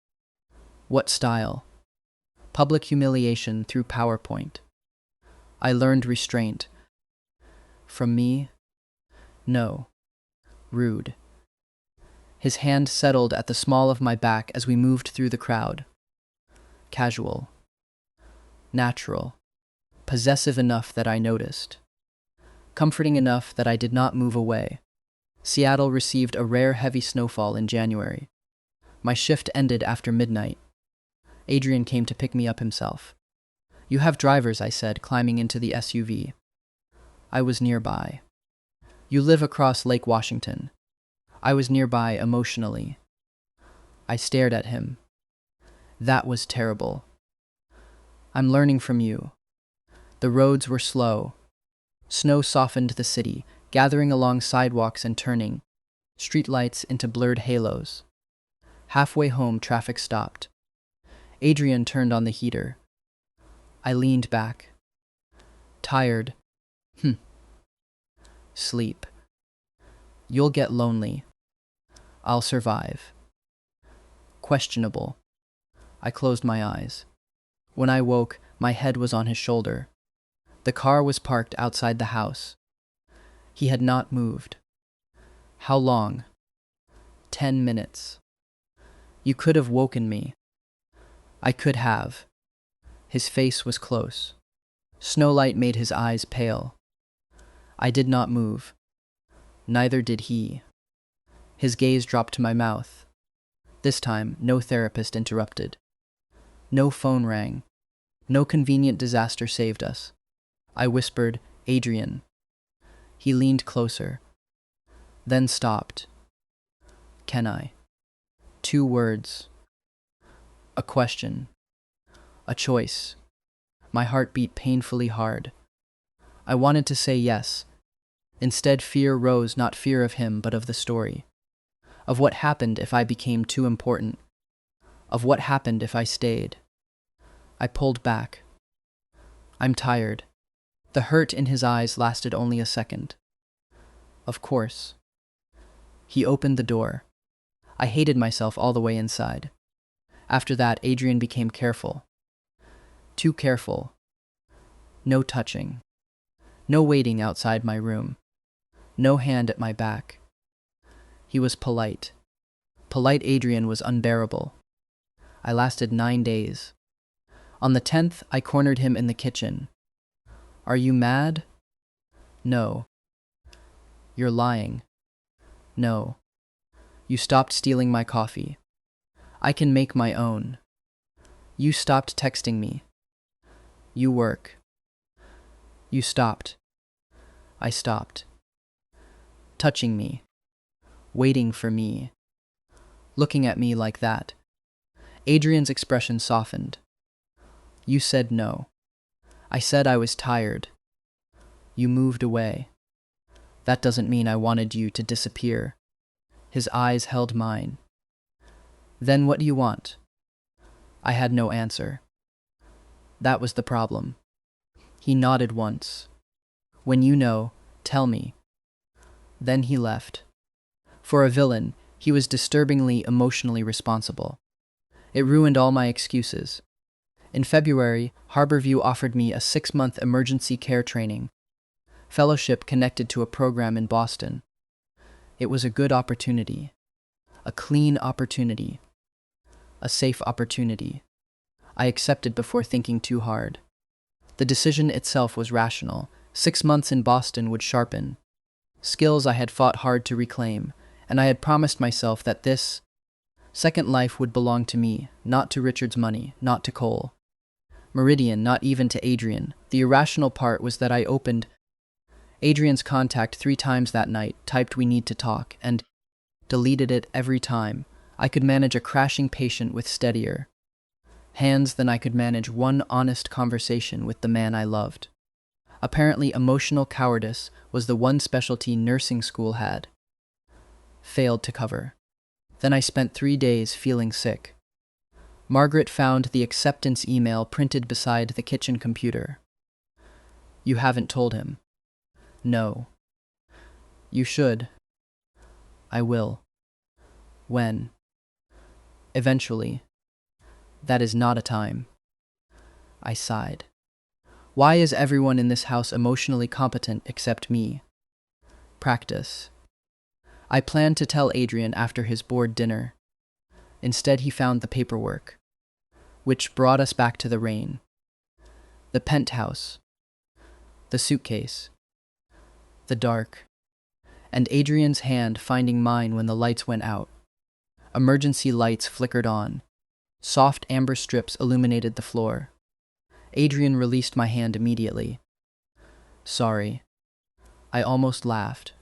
Speaker 1: What style? Public humiliation through PowerPoint. I learned restraint. From me? No. Rude. His hand settled at the small of my back as we moved through the crowd. Casual. Natural. Possessive enough that I noticed. Comforting enough that I did not move away. Seattle received a rare heavy snowfall in January. My shift ended after midnight. Adrian came to pick me up himself. You have drivers, I said, climbing into the SUV. I was nearby. You live across Lake Washington. I was nearby emotionally. I stared at him. That was terrible. I'm learning from you. The roads were slow. Snow softened the city, gathering along sidewalks and turning streetlights into blurred halos. Halfway home, traffic stopped. Adrian turned on the heater. I leaned back. Tired. Sleep. You'll get lonely. I'll survive. Questionable. I closed my eyes. When I woke, my head was on his shoulder. The car was parked outside the house. He had not moved. How long? 10 minutes. You could have woken me. I could have. His face was close. Snowlight made his eyes pale. I did not move. Neither did he. His gaze dropped to my mouth. This time, no therapist interrupted. No phone rang. No convenient disaster saved us. I whispered, Adrian. He leaned closer. Then stopped. Can I? 2 words. A question. A choice. My heart beat painfully hard. I wanted to say yes. Instead, fear rose, not fear of him, but of the story. Of what happened if I became too important. Of what happened if I stayed. I pulled back. I'm tired. The hurt in his eyes lasted only a second. Of course. He opened the door. I hated myself all the way inside. After that, Adrian became careful. Too careful. No touching. No waiting outside my room. No hand at my back. He was polite. Polite Adrian was unbearable. I lasted 9 days. On the 10th, I cornered him in the kitchen. Are you mad? No. You're lying. No. You stopped stealing my coffee. I can make my own. You stopped texting me. You work. You stopped. I stopped. Touching me. Waiting for me. Looking at me like that. Adrian's expression softened. You said no. I said I was tired. You moved away. That doesn't mean I wanted you to disappear. His eyes held mine. Then what do you want? I had no answer. That was the problem. He nodded once. When you know, tell me. Then he left. For a villain, he was disturbingly emotionally responsible. It ruined all my excuses. In February, Harborview offered me a 6-month emergency care training, fellowship connected to a program in Boston. It was a good opportunity, a clean opportunity, a safe opportunity. I accepted before thinking too hard. The decision itself was rational. 6 months in Boston would sharpen skills I had fought hard to reclaim, and I had promised myself that this second life would belong to me, not to Richard's money, not to Cole. Meridian, not even to Adrian. The irrational part was that I opened Adrian's contact 3 times that night, typed "we need to talk," and deleted it every time. I could manage a crashing patient with steadier hands than I could manage one honest conversation with the man I loved. Apparently, emotional cowardice was the one specialty nursing school had failed to cover. Then I spent 3 days feeling sick. Margaret found the acceptance email printed beside the kitchen computer. You haven't told him. No. You should. I will. When? Eventually. That is not a time. I sighed. Why is everyone in this house emotionally competent except me? Practice. I planned to tell Adrian after his board dinner. Instead, he found the paperwork, which brought us back to the rain. The penthouse. The suitcase. The dark. And Adrian's hand finding mine when the lights went out. Emergency lights flickered on. Soft amber strips illuminated the floor. Adrian released my hand immediately. Sorry. I almost laughed.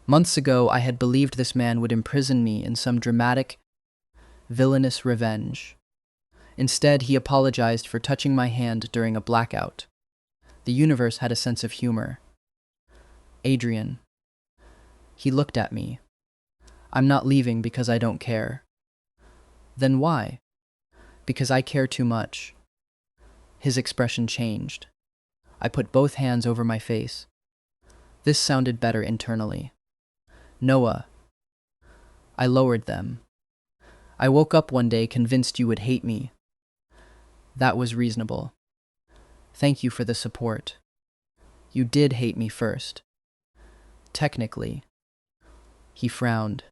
Speaker 1: Months ago, I had believed this man would imprison me in some dramatic, villainous revenge. Instead, he apologized for touching my hand during a blackout. The universe had a sense of humor. Adrian. He looked at me. I'm not leaving because I don't care. Then why? Because I care too much. His expression changed. I put both hands over my face. This sounded better internally. Noah. I lowered them. I woke up one day convinced you would hate me. That was reasonable. Thank you for the support. You did hate me first. Technically. He frowned.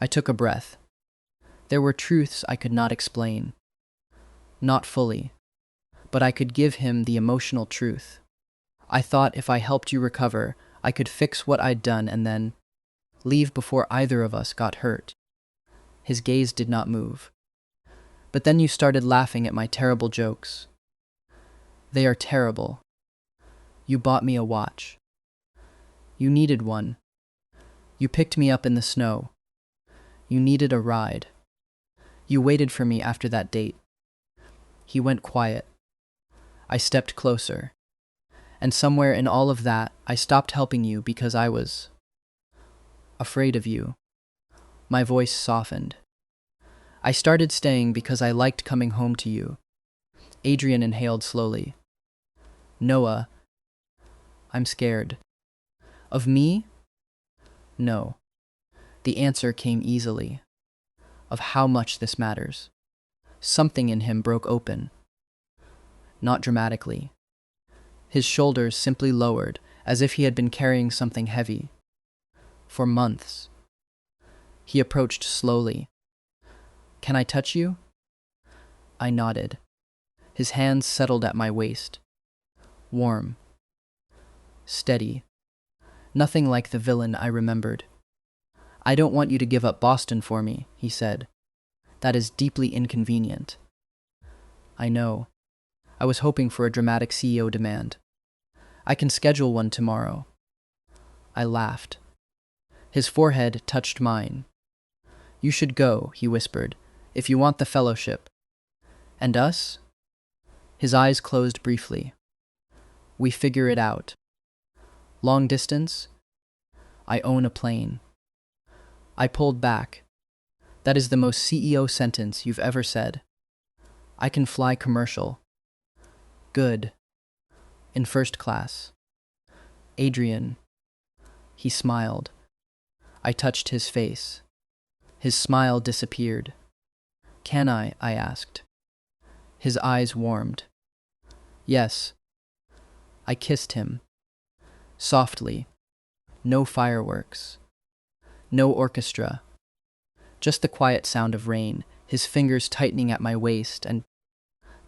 Speaker 1: I took a breath. There were truths I could not explain. Not fully. But I could give him the emotional truth. I thought if I helped you recover, I could fix what I'd done and then leave before either of us got hurt. His gaze did not move. But then you started laughing at my terrible jokes. They are terrible. You bought me a watch. You needed one. You picked me up in the snow. You needed a ride. You waited for me after that date. He went quiet. I stepped closer. And somewhere in all of that, I stopped helping you because I was afraid of you. My voice softened. I started staying because I liked coming home to you. Adrian inhaled slowly. Noah, I'm scared. Of me? No. The answer came easily. Of how much this matters. Something in him broke open. Not dramatically, His shoulders simply lowered, as if he had been carrying something heavy. For months. He approached slowly. "Can I touch you?" I nodded. His hands settled at my waist. Warm. Steady. Nothing like the villain I remembered. "I don't want you to give up Boston for me," he said. "That is deeply inconvenient." I know. I was hoping for a dramatic CEO demand. "I can schedule one tomorrow." I laughed. His forehead touched mine. "You should go," he whispered, "if you want the fellowship." "And us?" His eyes closed briefly. "We figure it out." "Long distance?" "I own a plane." I pulled back. "That is the most CEO sentence you've ever said." "I can fly commercial." "Good. In first class." "Adrian." He smiled. I touched his face. His smile disappeared. "Can I?" I asked. His eyes warmed. "Yes." I kissed him. Softly. No fireworks. No orchestra. Just the quiet sound of rain, his fingers tightening at my waist, and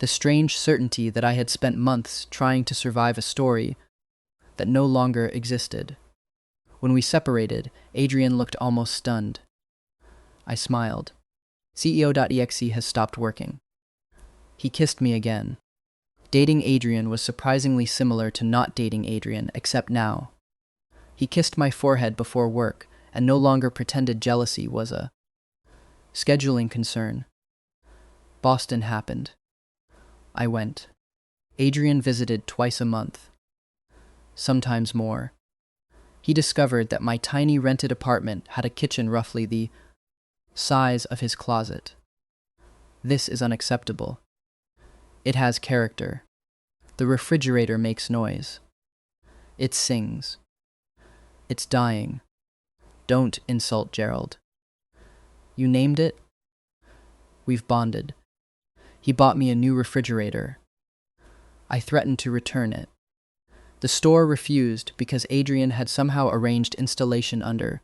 Speaker 1: the strange certainty that I had spent months trying to survive a story that no longer existed. When we separated, Adrian looked almost stunned. I smiled. CEO.exe has stopped working. He kissed me again. Dating Adrian was surprisingly similar to not dating Adrian, except now. He kissed my forehead before work, and no longer pretended jealousy was a scheduling concern. Boston happened. I went. Adrian visited twice a month. Sometimes more. He discovered that my tiny rented apartment had a kitchen roughly the size of his closet. This is unacceptable. It has character. The refrigerator makes noise. It sings. It's dying. Don't insult Gerald. You named it? We've bonded. He bought me a new refrigerator. I threatened to return it. The store refused because Adrian had somehow arranged installation under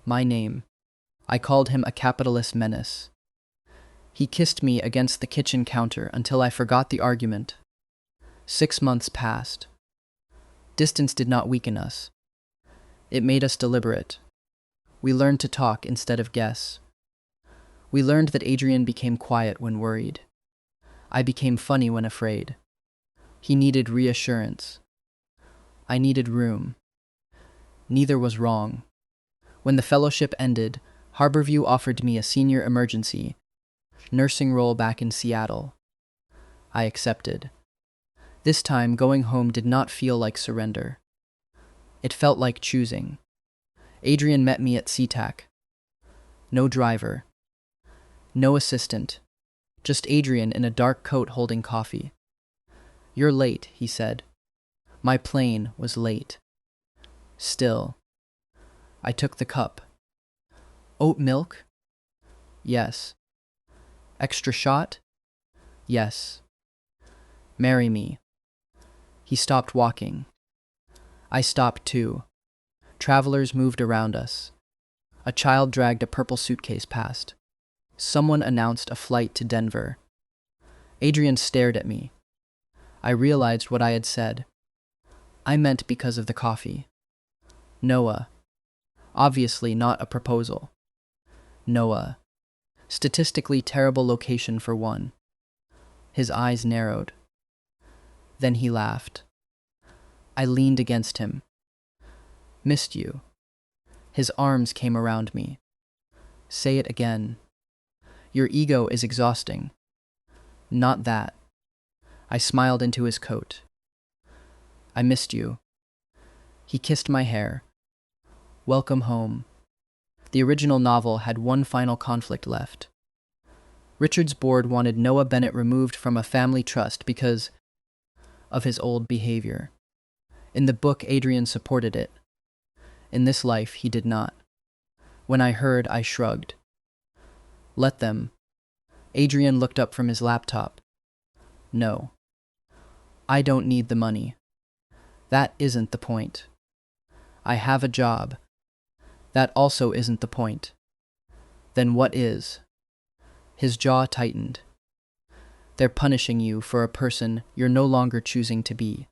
Speaker 1: my name. I called him a capitalist menace. He kissed me against the kitchen counter until I forgot the argument. 6 months passed. Distance did not weaken us. It made us deliberate. We learned to talk instead of guess. We learned that Adrian became quiet when worried. I became funny when afraid. He needed reassurance. I needed room. Neither was wrong. When the fellowship ended, Harborview offered me a senior emergency nursing role back in Seattle. I accepted. This time, going home did not feel like surrender. It felt like choosing. Adrian met me at SeaTac. No driver. No assistant. Just Adrian in a dark coat holding coffee. "You're late," he said. My plane was late. Still. I took the cup. "Oat milk?" "Yes." "Extra shot?" "Yes." "Marry me." He stopped walking. I stopped too. Travelers moved around us. A child dragged a purple suitcase past. Someone announced a flight to Denver. Adrian stared at me. I realized what I had said. I meant because of the coffee. Noah. Obviously not a proposal. Noah. Statistically terrible location for one. His eyes narrowed. Then he laughed. I leaned against him. "Missed you." His arms came around me. "Say it again." "Your ego is exhausting." "Not that." I smiled into his coat. "I missed you." He kissed my hair. "Welcome home." The original novel had one final conflict left. Richard's board wanted Noah Bennett removed from a family trust because of his old behavior. In the book, Adrian supported it. In this life, he did not. When I heard, I shrugged. "Let them." Adrian looked up from his laptop. "No." I don't need the money. That isn't the point. I have a job. That also isn't the point. Then what is? His jaw tightened. They're punishing you for a person you're no longer choosing to be.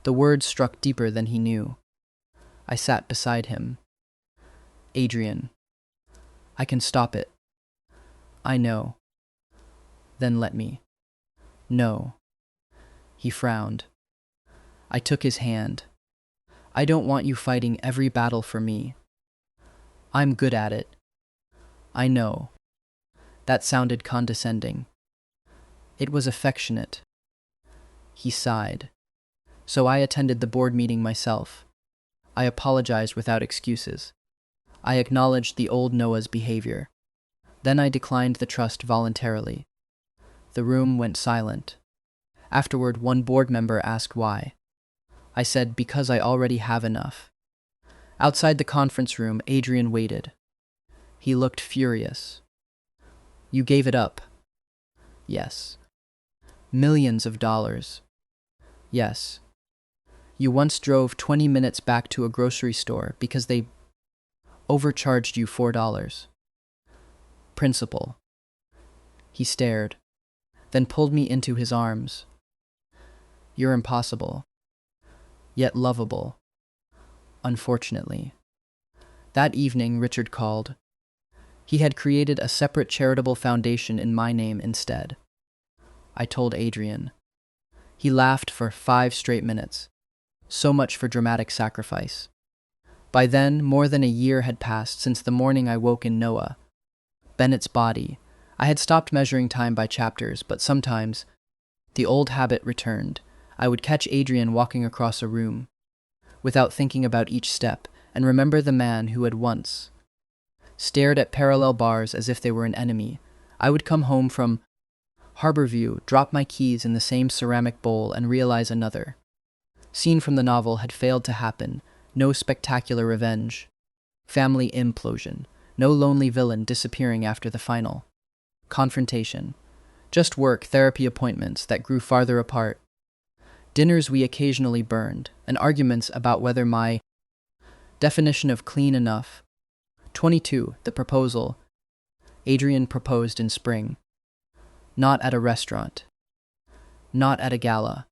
Speaker 1: The words struck deeper than he knew. I sat beside him. Adrian, I can stop it. I know. Then let me. No. He frowned. I took his hand. I don't want you fighting every battle for me. I'm good at it. I know. That sounded condescending. It was affectionate. He sighed. So I attended the board meeting myself. I apologized without excuses. I acknowledged the old Noah's behavior. Then I declined the trust voluntarily. The room went silent. Afterward, one board member asked why. I said, because I already have enough. Outside the conference room, Adrian waited. He looked furious. You gave it up. Yes. Millions of dollars. Yes. You once drove 20 minutes back to a grocery store because they overcharged you $4. Principal. He stared, then pulled me into his arms. You're impossible, yet lovable. Unfortunately. That evening, Richard called. He had created a separate charitable foundation in my name instead. I told Adrian. He laughed for 5 straight minutes. So much for dramatic sacrifice. By then, more than a year had passed since the morning I woke in Noah, Bennett's body. I had stopped measuring time by chapters, but sometimes the old habit returned. I would catch Adrian walking across a room, without thinking about each step, and remember the man who had once stared at parallel bars as if they were an enemy. I would come home from Harborview, drop my keys in the same ceramic bowl, and realize another scene from the novel had failed to happen. No spectacular revenge. Family implosion. No lonely villain disappearing after the final confrontation. Just work, therapy appointments that grew farther apart. Dinners we occasionally burned, and arguments about whether my definition of clean enough. 22. The proposal. Adrian proposed in spring. Not at a restaurant. Not at a gala.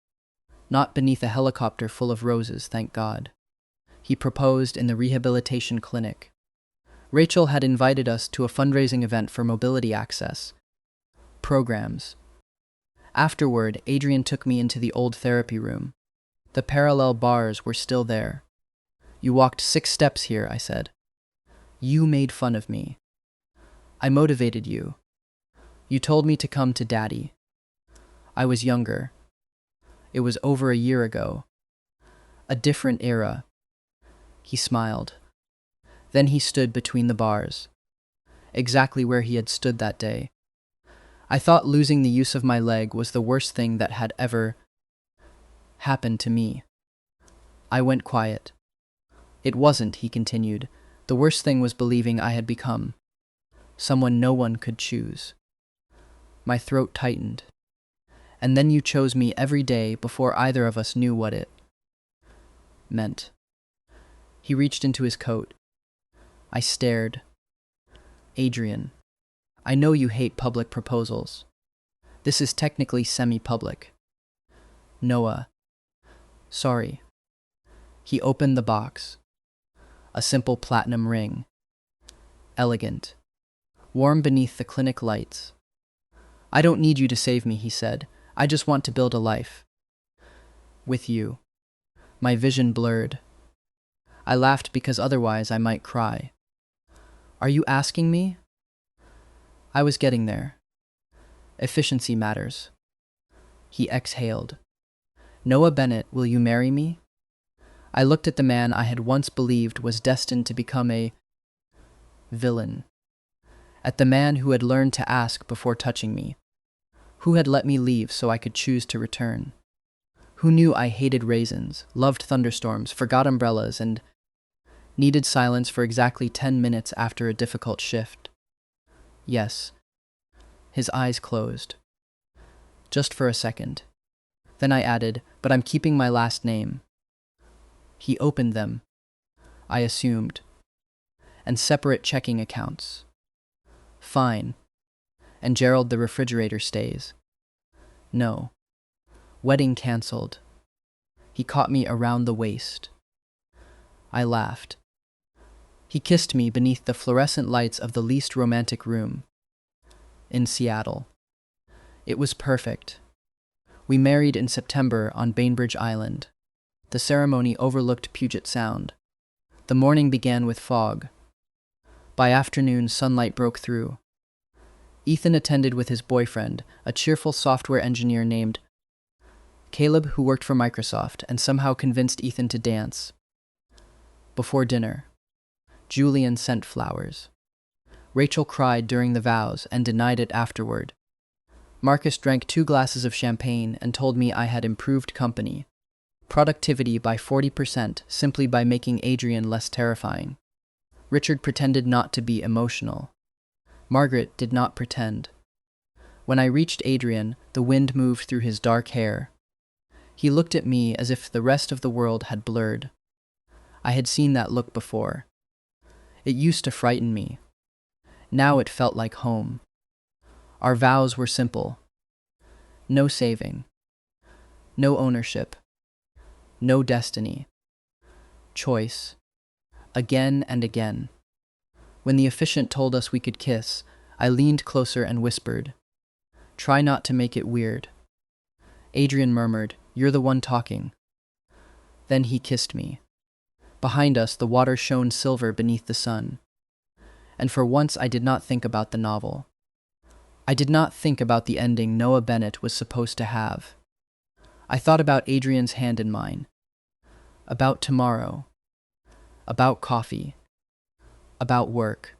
Speaker 1: Not beneath a helicopter full of roses, thank God. He proposed in the rehabilitation clinic. Rachel had invited us to a fundraising event for mobility access programs. Afterward, Adrian took me into the old therapy room. The parallel bars were still there. You walked 6 steps here, I said. You made fun of me. I motivated you. You told me to come to Daddy. I was younger. It was over a year ago. A different era. He smiled. Then he stood between the bars, exactly where he had stood that day. I thought losing the use of my leg was the worst thing that had ever happened to me. I went quiet. It wasn't, he continued. The worst thing was believing I had become someone no one could choose. My throat tightened. And then you chose me every day before either of us knew what it meant. He reached into his coat. I stared. Adrian, I know you hate public proposals. This is technically semi-public. Noah. Sorry. He opened the box. A simple platinum ring. Elegant. Warm beneath the clinic lights. I don't need you to save me, he said. I just want to build a life with you. My vision blurred. I laughed because otherwise I might cry. Are you asking me? I was getting there. Efficiency matters. He exhaled. Noah Bennett, will you marry me? I looked at the man I had once believed was destined to become a villain. At the man who had learned to ask before touching me. Who had let me leave so I could choose to return. Who knew I hated raisins, loved thunderstorms, forgot umbrellas, and needed silence for exactly 10 minutes after a difficult shift. Yes. His eyes closed. Just for a second. Then I added, "But I'm keeping my last name." He opened them, I assumed, and separate checking accounts. Fine. And Gerald the refrigerator stays. No. Wedding cancelled. He caught me around the waist. I laughed. He kissed me beneath the fluorescent lights of the least romantic room. In Seattle. It was perfect. We married in September on Bainbridge Island. The ceremony overlooked Puget Sound. The morning began with fog. By afternoon, sunlight broke through. Ethan attended with his boyfriend, a cheerful software engineer named Caleb, who worked for Microsoft and somehow convinced Ethan to dance. Before dinner, Julian sent flowers. Rachel cried during the vows and denied it afterward. Marcus drank 2 glasses of champagne and told me I had improved company. Productivity by 40% simply by making Adrian less terrifying. Richard pretended not to be emotional. Margaret did not pretend. When I reached Adrian, the wind moved through his dark hair. He looked at me as if the rest of the world had blurred. I had seen that look before. It used to frighten me. Now it felt like home. Our vows were simple. No saving. No ownership. No destiny. Choice. Again and again. When the officiant told us we could kiss, I leaned closer and whispered, "Try not to make it weird." Adrian murmured, "You're the one talking." Then he kissed me. Behind us, the water shone silver beneath the sun. And for once, I did not think about the novel. I did not think about the ending Noah Bennett was supposed to have. I thought about Adrian's hand in mine. About tomorrow. About coffee. About work.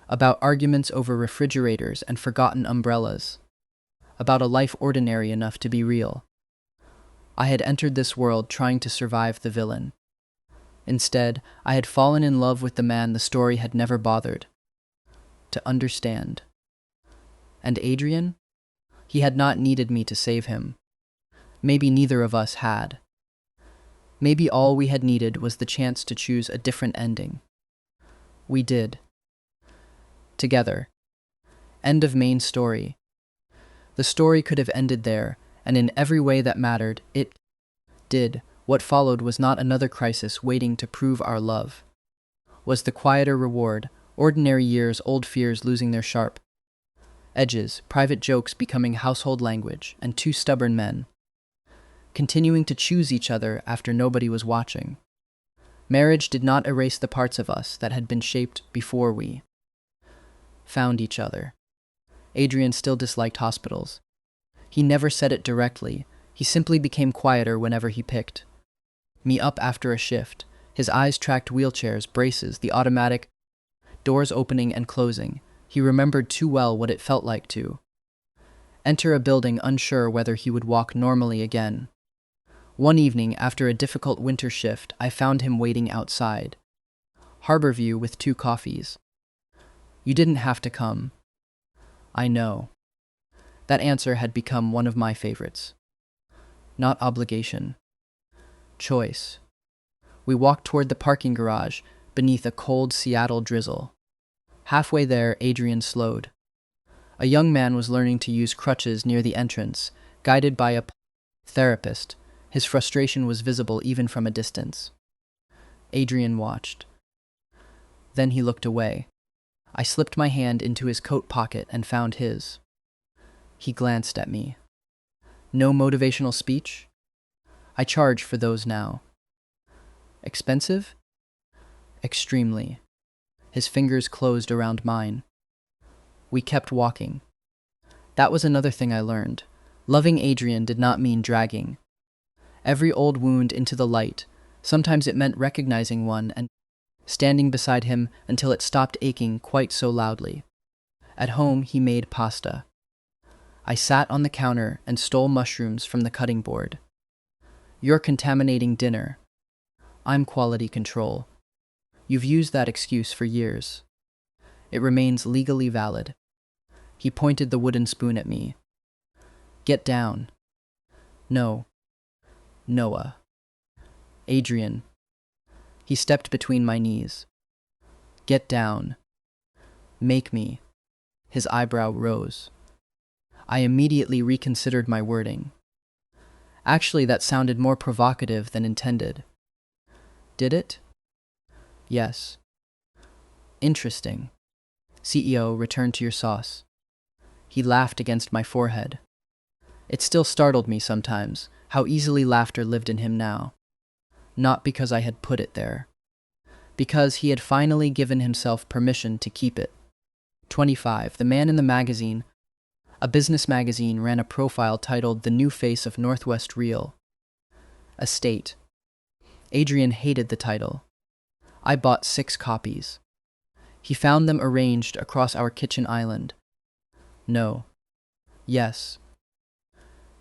Speaker 1: About arguments over refrigerators and forgotten umbrellas. About a life ordinary enough to be real. I had entered this world trying to survive the villain. Instead, I had fallen in love with the man the story had never bothered to understand. And Adrian? He had not needed me to save him. Maybe neither of us had. Maybe all we had needed was the chance to choose a different ending. We did. Together. End of main story. The story could have ended there, and in every way that mattered, it did. What followed was not another crisis waiting to prove our love. Was the quieter reward, ordinary years, old fears losing their sharp edges, private jokes becoming household language, and 2 stubborn men continuing to choose each other after nobody was watching. Marriage did not erase the parts of us that had been shaped before we found each other. Adrian still disliked hospitals. He never said it directly. He simply became quieter whenever he picked me up after a shift. His eyes tracked wheelchairs, braces, the automatic doors opening and closing. He remembered too well what it felt like to enter a building unsure whether he would walk normally again. One evening, after a difficult winter shift, I found him waiting outside Harborview with 2 coffees. "You didn't have to come." "I know." That answer had become one of my favorites. Not obligation. Choice. We walked toward the parking garage beneath a cold Seattle drizzle. Halfway there, Adrian slowed. A young man was learning to use crutches near the entrance, guided by a therapist. His frustration was visible even from a distance. Adrian watched. Then he looked away. I slipped my hand into his coat pocket and found his. He glanced at me. "No motivational speech?" "I charge for those now." "Expensive?" "Extremely." His fingers closed around mine. We kept walking. That was another thing I learned. Loving Adrian did not mean dragging every old wound into the light. Sometimes it meant recognizing one and standing beside him until it stopped aching quite so loudly. At home, he made pasta. I sat on the counter and stole mushrooms from the cutting board. "You're contaminating dinner." "I'm quality control." "You've used that excuse for years." "It remains legally valid." He pointed the wooden spoon at me. "Get down." No, Noah. Adrian. He stepped between my knees. Get down. Make me. His eyebrow rose. I immediately reconsidered my wording. Actually, that sounded more provocative than intended. Did it? Yes. Interesting. CEO, return to your sauce. He laughed against my forehead. It still startled me sometimes, how easily laughter lived in him now. Not because I had put it there. Because he had finally given himself permission to keep it. 25. The man in the magazine, a business magazine, ran a profile titled The New Face of Northwest Real Estate. Adrian hated the title. I bought 6 copies. He found them arranged across our kitchen island. No. Yes.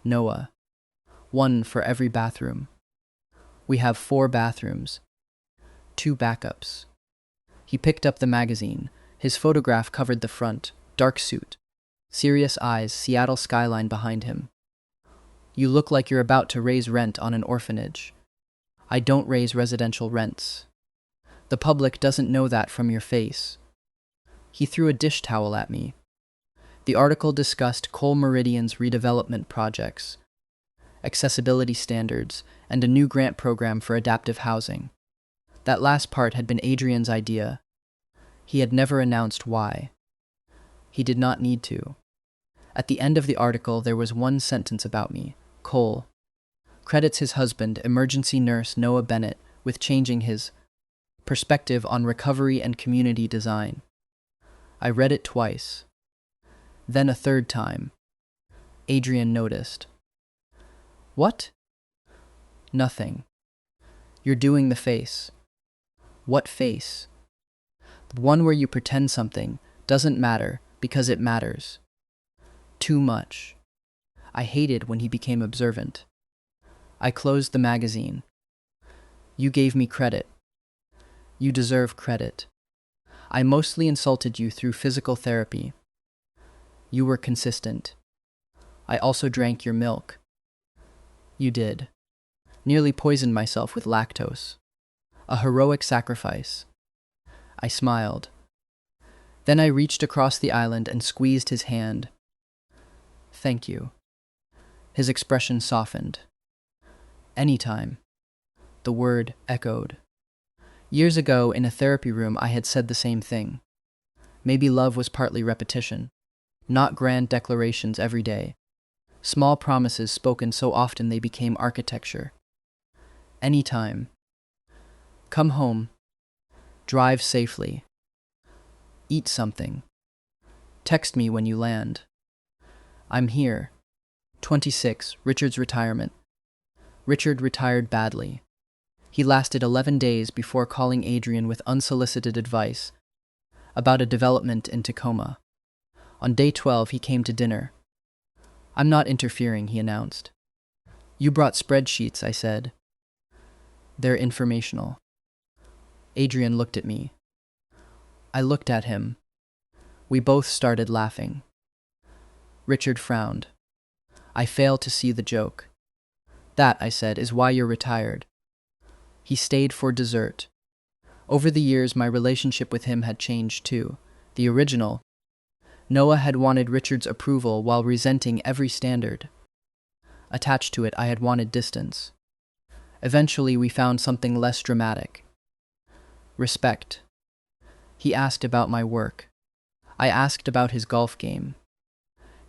Speaker 1: Noah. 1 for every bathroom. We have 4 bathrooms. 2 backups. He picked up the magazine. His photograph covered the front. Dark suit. Serious eyes, Seattle skyline behind him. You look like you're about to raise rent on an orphanage. I don't raise residential rents. The public doesn't know that from your face. He threw a dish towel at me. The article discussed Cole Meridian's redevelopment projects, accessibility standards, and a new grant program for adaptive housing. That last part had been Adrian's idea. He had never announced why. He did not need to. At the end of the article, there was one sentence about me. Cole credits his husband, emergency nurse Noah Bennett, with changing his perspective on recovery and community design. I read it twice. Then a third time. Adrian noticed. What? Nothing. You're doing the face. What face? The one where you pretend something doesn't matter because it matters. Too much. I hated when he became observant. I closed the magazine. You gave me credit. You deserve credit. I mostly insulted you through physical therapy. You were consistent. I also drank your milk. You did. Nearly poisoned myself with lactose. A heroic sacrifice. I smiled. Then I reached across the island and squeezed his hand. Thank you. His expression softened. Anytime. The word echoed. Years ago, in a therapy room, I had said the same thing. Maybe love was partly repetition. Not grand declarations every day. Small promises spoken so often they became architecture. Anytime. Come home. Drive safely. Eat something. Text me when you land. I'm here. 26. Richard's retirement. Richard retired badly. He lasted 11 days before calling Adrian with unsolicited advice about a development in Tacoma. On day 12, he came to dinner. I'm not interfering, he announced. You brought spreadsheets, I said. They're informational. Adrian looked at me. I looked at him. We both started laughing. Richard frowned. I failed to see the joke. That, I said, is why you're retired. He stayed for dessert. Over the years, my relationship with him had changed too. The original, Noah had wanted Richard's approval while resenting every standard. Attached to it, I had wanted distance. Eventually, we found something less dramatic. Respect. He asked about my work. I asked about his golf game.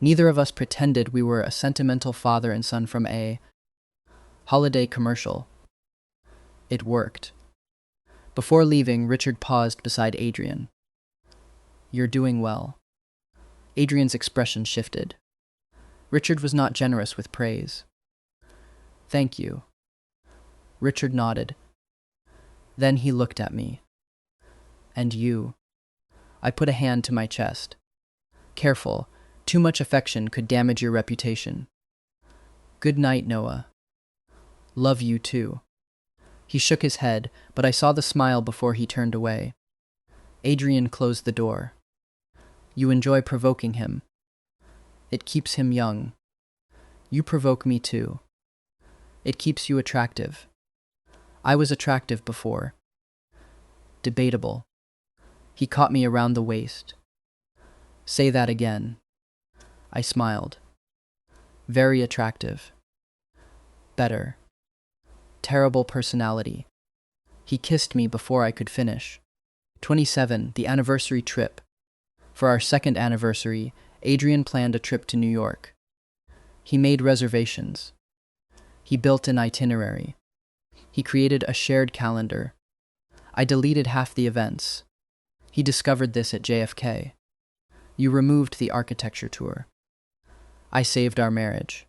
Speaker 1: Neither of us pretended we were a sentimental father and son from a holiday commercial. It worked. Before leaving, Richard paused beside Adrian. You're doing well. Adrian's expression shifted. Richard was not generous with praise. Thank you. Richard nodded. Then he looked at me. And you. I put a hand to my chest. Careful. Too much affection could damage your reputation. Good night, Noah. Love you too. He shook his head, but I saw the smile before he turned away. Adrian closed the door. You enjoy provoking him. It keeps him young. You provoke me too. It keeps you attractive. I was attractive before. Debatable. He caught me around the waist. Say that again. I smiled. Very attractive. Better. Terrible personality. He kissed me before I could finish. 27, the anniversary trip. For our second anniversary, Adrian planned a trip to New York. He made reservations. He built an itinerary. He created a shared calendar. I deleted half the events. He discovered this at JFK. You removed the architecture tour. I saved our marriage.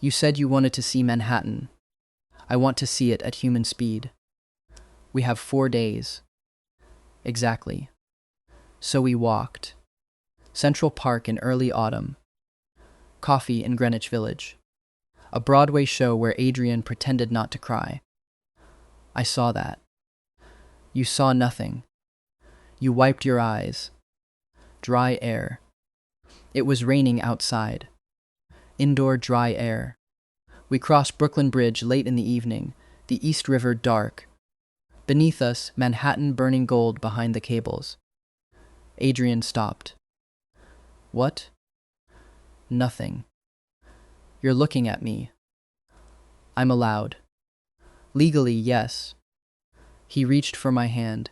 Speaker 1: You said you wanted to see Manhattan. I want to see it at human speed. We have 4 days. Exactly. So we walked. Central Park in early autumn. Coffee in Greenwich Village. A Broadway show where Adrian pretended not to cry. I saw that. You saw nothing. You wiped your eyes. Dry air. It was raining outside. Indoor dry air. We crossed Brooklyn Bridge late in the evening, the East River dark. Beneath us, Manhattan burning gold behind the cables. Adrian stopped. What? Nothing. You're looking at me. I'm allowed. Legally, yes. He reached for my hand.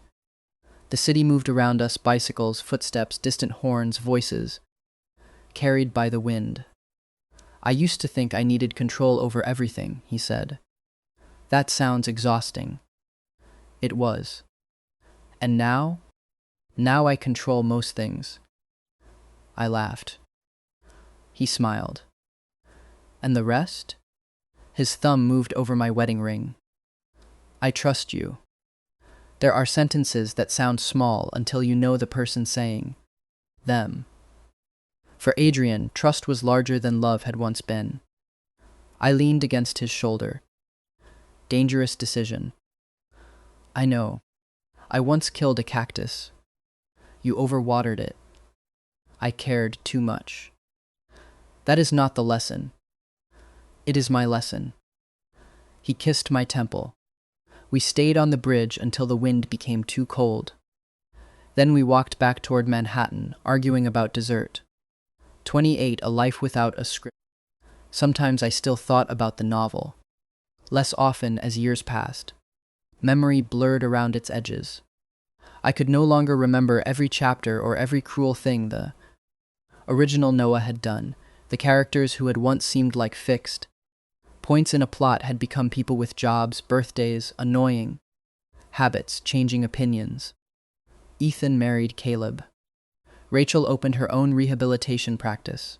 Speaker 1: The city moved around us, bicycles, footsteps, distant horns, voices, carried by the wind. I used to think I needed control over everything, he said. That sounds exhausting. It was. And now? Now I control most things. I laughed. He smiled. And the rest? His thumb moved over my wedding ring. I trust you. There are sentences that sound small until you know the person saying them. For Adrian, trust was larger than love had once been. I leaned against his shoulder. Dangerous decision. I know. I once killed a cactus. You overwatered it. I cared too much. That is not the lesson. It is my lesson. He kissed my temple. We stayed on the bridge until the wind became too cold. Then we walked back toward Manhattan, arguing about dessert. 28, A Life Without a Script. Sometimes I still thought about the novel. Less often as years passed. Memory blurred around its edges. I could no longer remember every chapter or every cruel thing the original Noah had done. The characters who had once seemed like fixed points in a plot had become people with jobs, birthdays, annoying habits, changing opinions. Ethan married Caleb. Rachel opened her own rehabilitation practice.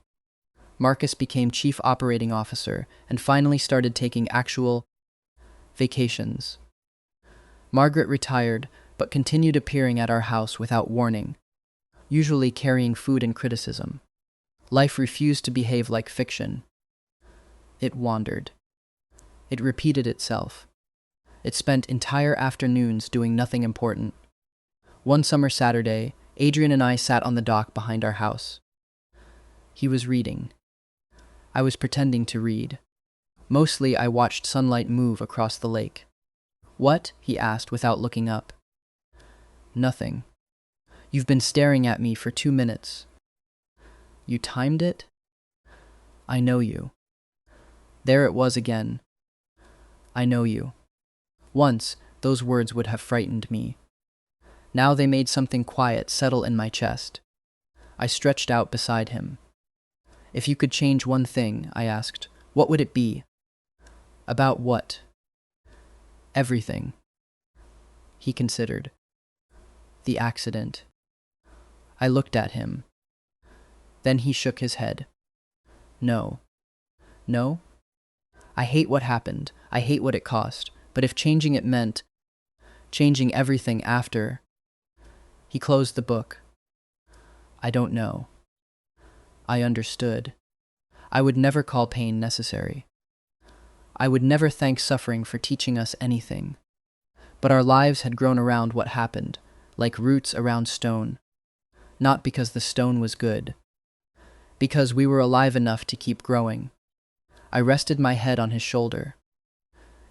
Speaker 1: Marcus became chief operating officer and finally started taking actual vacations. Margaret retired, but continued appearing at our house without warning, usually carrying food and criticism. Life refused to behave like fiction. It wandered. It repeated itself. It spent entire afternoons doing nothing important. One summer Saturday, Adrian and I sat on the dock behind our house. He was reading. I was pretending to read. Mostly I watched sunlight move across the lake. What? He asked without looking up. Nothing. You've been staring at me for 2 minutes. You timed it? I know you. There it was again. I know you. Once, those words would have frightened me. Now they made something quiet settle in my chest. I stretched out beside him. If you could change one thing, I asked, what would it be? About what? Everything. He considered. The accident. I looked at him. Then he shook his head. No. No? I hate what happened. I hate what it cost. But if changing it meant changing everything after... He closed the book. I don't know. I understood. I would never call pain necessary. I would never thank suffering for teaching us anything. But our lives had grown around what happened, like roots around stone. Not because the stone was good. Because we were alive enough to keep growing. I rested my head on his shoulder.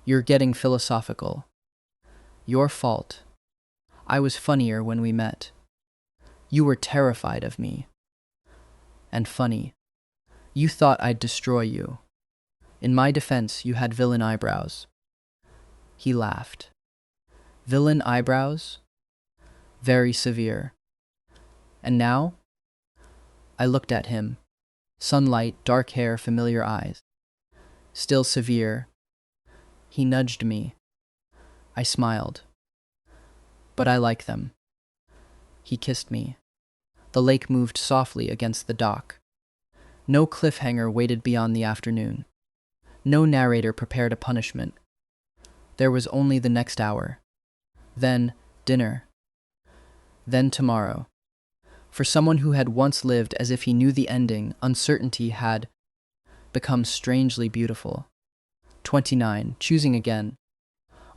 Speaker 1: You're getting philosophical. Your fault. I was funnier when we met. You were terrified of me. And funny. You thought I'd destroy you. In my defense, you had villain eyebrows. He laughed. Villain eyebrows? Very severe. And now? I looked at him. Sunlight, dark hair, familiar eyes. Still severe. He nudged me. I smiled. But I like them. He kissed me. The lake moved softly against the dock. No cliffhanger waited beyond the afternoon. No narrator prepared a punishment. There was only the next hour. Then, dinner. Then tomorrow. For someone who had once lived as if he knew the ending, uncertainty had become strangely beautiful. 29. Choosing again.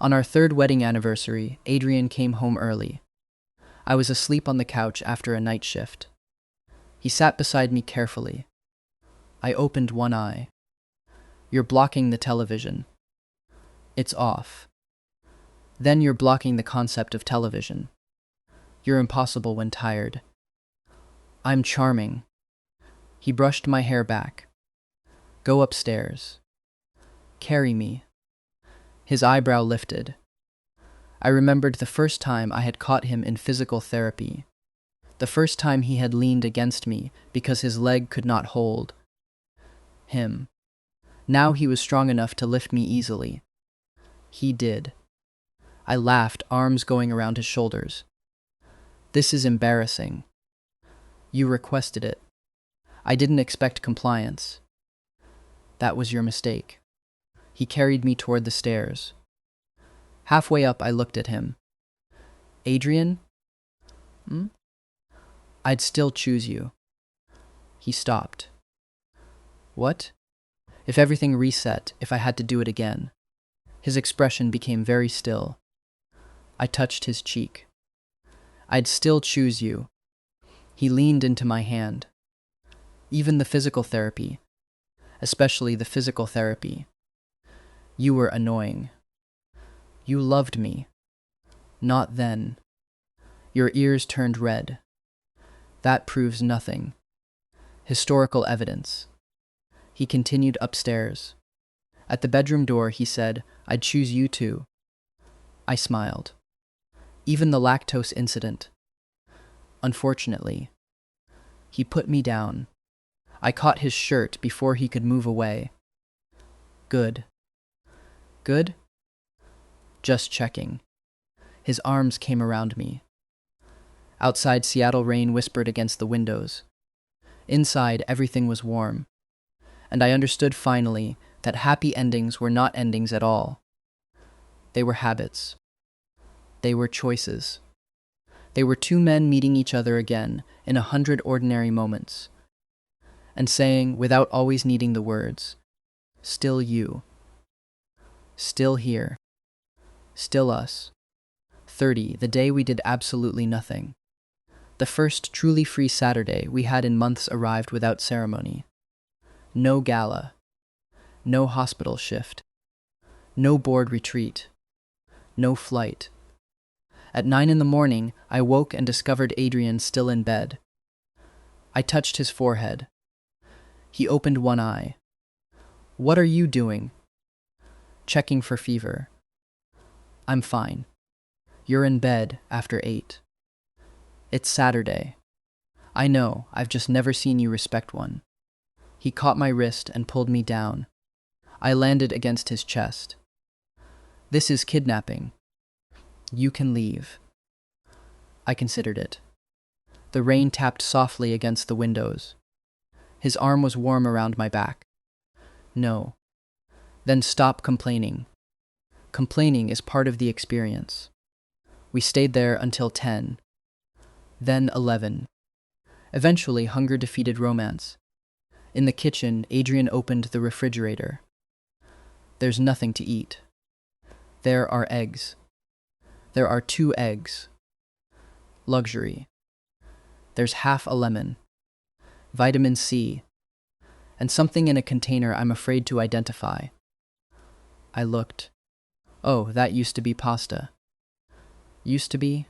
Speaker 1: On our third wedding anniversary, Adrian came home early. I was asleep on the couch after a night shift. He sat beside me carefully. I opened one eye. You're blocking the television. It's off. Then you're blocking the concept of television. You're impossible when tired. I'm charming. He brushed my hair back. Go upstairs. Carry me. His eyebrow lifted. I remembered the first time I had caught him in physical therapy. The first time he had leaned against me because his leg could not hold him. Now he was strong enough to lift me easily. He did. I laughed, arms going around his shoulders. This is embarrassing. You requested it. I didn't expect compliance. That was your mistake. He carried me toward the stairs. Halfway up, I looked at him. Adrian? I'd still choose you. He stopped. What? If everything reset, if I had to do it again. His expression became very still. I touched his cheek. I'd still choose you. He leaned into my hand. Even the physical therapy, especially the physical therapy. You were annoying. You loved me. Not then. Your ears turned red. That proves nothing. Historical evidence. He continued upstairs. At the bedroom door, he said, I'd choose you too. I smiled. Even the lactose incident. Unfortunately. He put me down. I caught his shirt before he could move away. Good. Good? Just checking. His arms came around me. Outside, Seattle rain whispered against the windows. Inside, everything was warm. And I understood finally that happy endings were not endings at all. They were habits. They were choices. They were two men meeting each other again in 100 ordinary moments, and saying, without always needing the words, still you. Still here. Still us. 30, the day we did absolutely nothing. The first truly free Saturday we had in months arrived without ceremony. No gala. No hospital shift. No board retreat. No flight. At 9 in the morning, I woke and discovered Adrian still in bed. I touched his forehead. He opened one eye. What are you doing? Checking for fever. I'm fine. You're in bed after 8. It's Saturday. I know, I've just never seen you respect one. He caught my wrist and pulled me down. I landed against his chest. This is kidnapping. You can leave. I considered it. The rain tapped softly against the windows. His arm was warm around my back. No. Then stop complaining. Complaining is part of the experience. We stayed there until 10. Then 11. Eventually, hunger defeated romance. In the kitchen, Adrian opened the refrigerator. There's nothing to eat. There are eggs. There are 2 eggs. Luxury. There's half a lemon. Vitamin C. And something in a container I'm afraid to identify. I looked. Oh, that used to be pasta. Used to be?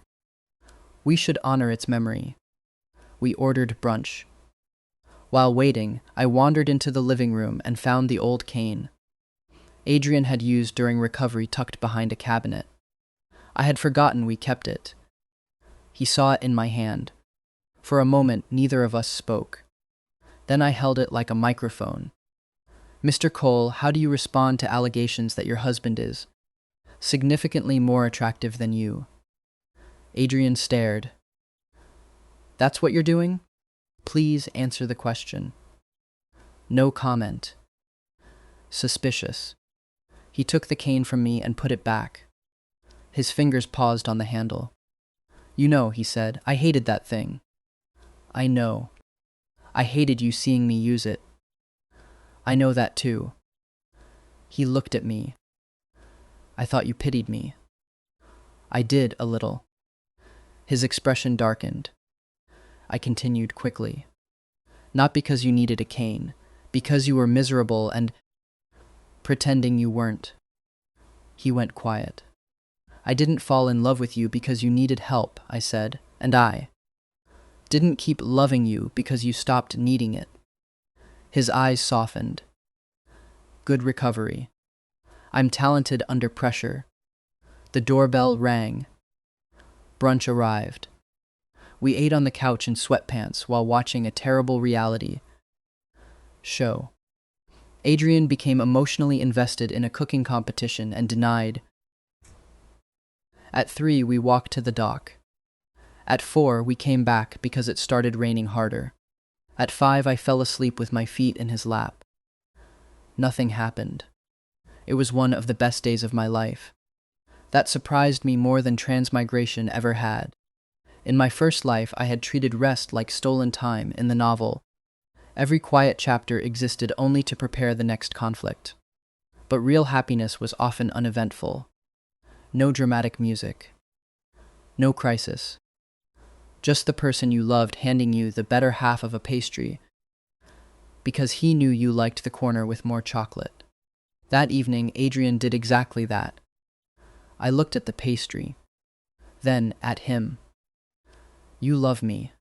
Speaker 1: We should honor its memory. We ordered brunch. While waiting, I wandered into the living room and found the old cane Adrian had used during recovery tucked behind a cabinet. I had forgotten we kept it. He saw it in my hand. For a moment, neither of us spoke. Then I held it like a microphone. Mr. Cole, how do you respond to allegations that your husband is significantly more attractive than you? Adrian stared. That's what you're doing? Please answer the question. No comment. Suspicious. He took the cane from me and put it back. His fingers paused on the handle. You know, he said, I hated that thing. I know. I hated you seeing me use it. I know that too. He looked at me. I thought you pitied me. I did, a little. His expression darkened. I continued quickly. Not because you needed a cane, because you were miserable and pretending you weren't. He went quiet. I didn't fall in love with you because you needed help, I said, and I didn't keep loving you because you stopped needing it. His eyes softened. Good recovery. I'm talented under pressure. The doorbell rang. Brunch arrived. We ate on the couch in sweatpants while watching a terrible reality show. Adrian became emotionally invested in a cooking competition and denied. At 3, we walked to the dock. At 4, we came back because it started raining harder. At 5, I fell asleep with my feet in his lap. Nothing happened. It was one of the best days of my life. That surprised me more than transmigration ever had. In my first life, I had treated rest like stolen time in the novel. Every quiet chapter existed only to prepare the next conflict. But real happiness was often uneventful. No dramatic music. No crisis. Just the person you loved handing you the better half of a pastry because he knew you liked the corner with more chocolate. That evening, Adrian did exactly that. I looked at the pastry, then at him. You love me.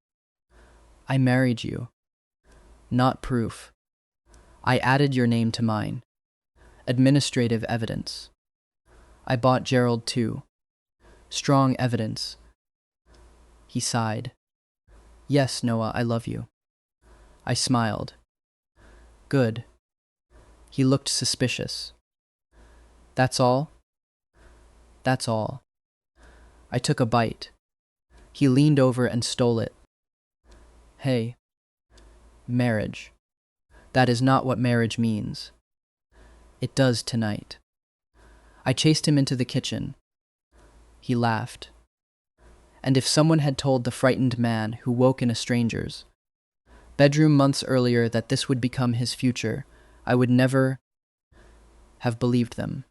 Speaker 1: I married you. Not proof. I added your name to mine. Administrative evidence. I bought Gerald too. Strong evidence. He sighed. Yes, Noah, I love you. I smiled. Good. He looked suspicious. That's all? That's all. I took a bite. He leaned over and stole it. Hey. Marriage. That is not what marriage means. It does tonight. I chased him into the kitchen. He laughed. And if someone had told the frightened man who woke in a stranger's bedroom months earlier that this would become his future, I would never have believed them.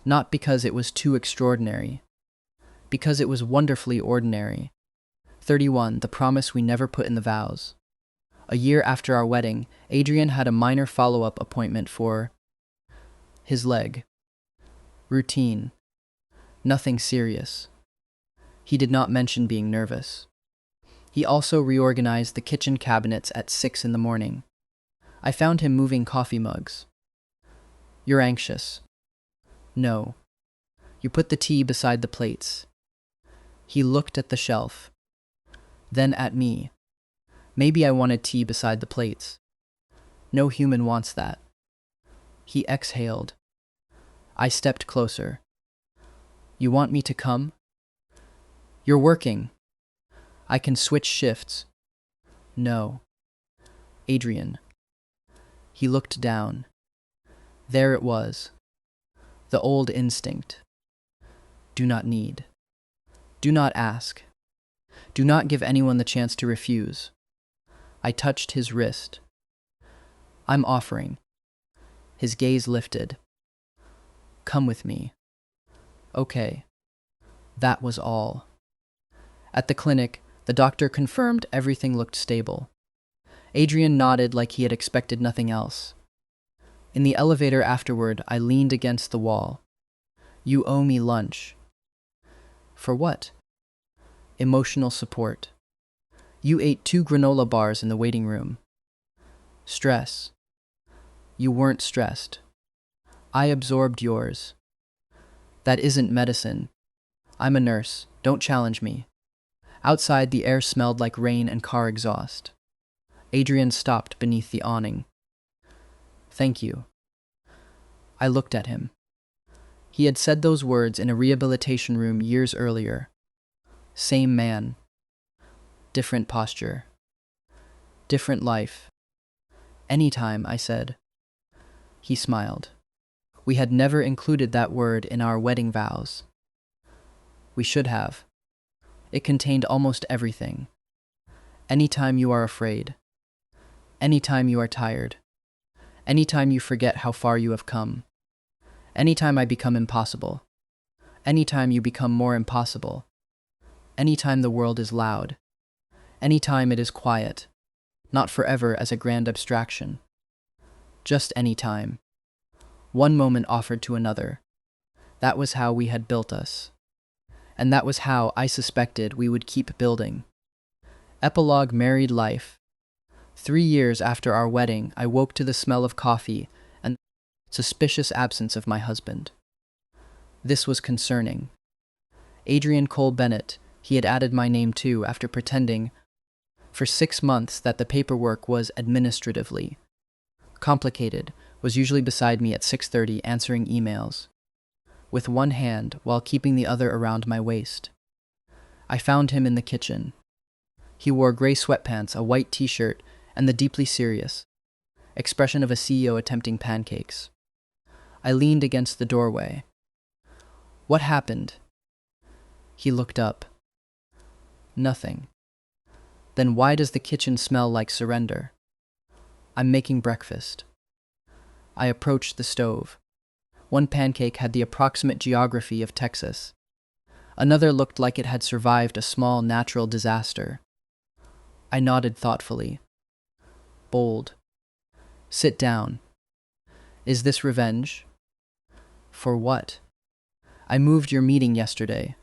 Speaker 1: Not because it was too extraordinary, because it was wonderfully ordinary. 31. The promise we never put in the vows. A year after our wedding, Adrian had a minor follow-up appointment for his leg. Routine. Nothing serious. He did not mention being nervous. He also reorganized the kitchen cabinets at 6 in the morning. I found him moving coffee mugs. You're anxious. No. You put the tea beside the plates. He looked at the shelf. Then at me. Maybe I wanted tea beside the plates. No human wants that. He exhaled. I stepped closer. You want me to come? You're working. I can switch shifts. No. Adrian. He looked down. There it was. The old instinct. Do not need. Do not ask. Do not give anyone the chance to refuse. I touched his wrist. I'm offering. His gaze lifted. Come with me. Okay. That was all. At the clinic, the doctor confirmed everything looked stable. Adrian nodded like he had expected nothing else. In the elevator afterward, I leaned against the wall. You owe me lunch. For what? Emotional support. You ate 2 granola bars in the waiting room. Stress. You weren't stressed. I absorbed yours. That isn't medicine. I'm a nurse. Don't challenge me. Outside, the air smelled like rain and car exhaust. Adrian stopped beneath the awning. Thank you. I looked at him. He had said those words in a rehabilitation room years earlier. Same man. Different posture. Different life. Anytime, I said. He smiled. We had never included that word in our wedding vows. We should have. It contained almost everything. Anytime you are afraid. Anytime you are tired. Anytime you forget how far you have come. Anytime I become impossible. Anytime you become more impossible. Anytime the world is loud. Anytime it is quiet. Not forever as a grand abstraction. Just any time. One moment offered to another. That was how we had built us. And that was how I suspected we would keep building. Epilogue: married life. 3 years after our wedding, I woke to the smell of coffee and the suspicious absence of my husband. This was concerning. Adrian Cole Bennett, he had added my name too after pretending for 6 months that the paperwork was administratively complicated, was usually beside me at 6:30 answering emails, with one hand while keeping the other around my waist. I found him in the kitchen. He wore gray sweatpants, a white t-shirt, and the deeply serious expression of a CEO attempting pancakes. I leaned against the doorway. What happened? He looked up. Nothing. Then why does the kitchen smell like surrender? I'm making breakfast. I approached the stove. One pancake had the approximate geography of Texas. Another looked like it had survived a small natural disaster. I nodded thoughtfully. Bold. Sit down. Is this revenge? For what? I moved your meeting yesterday.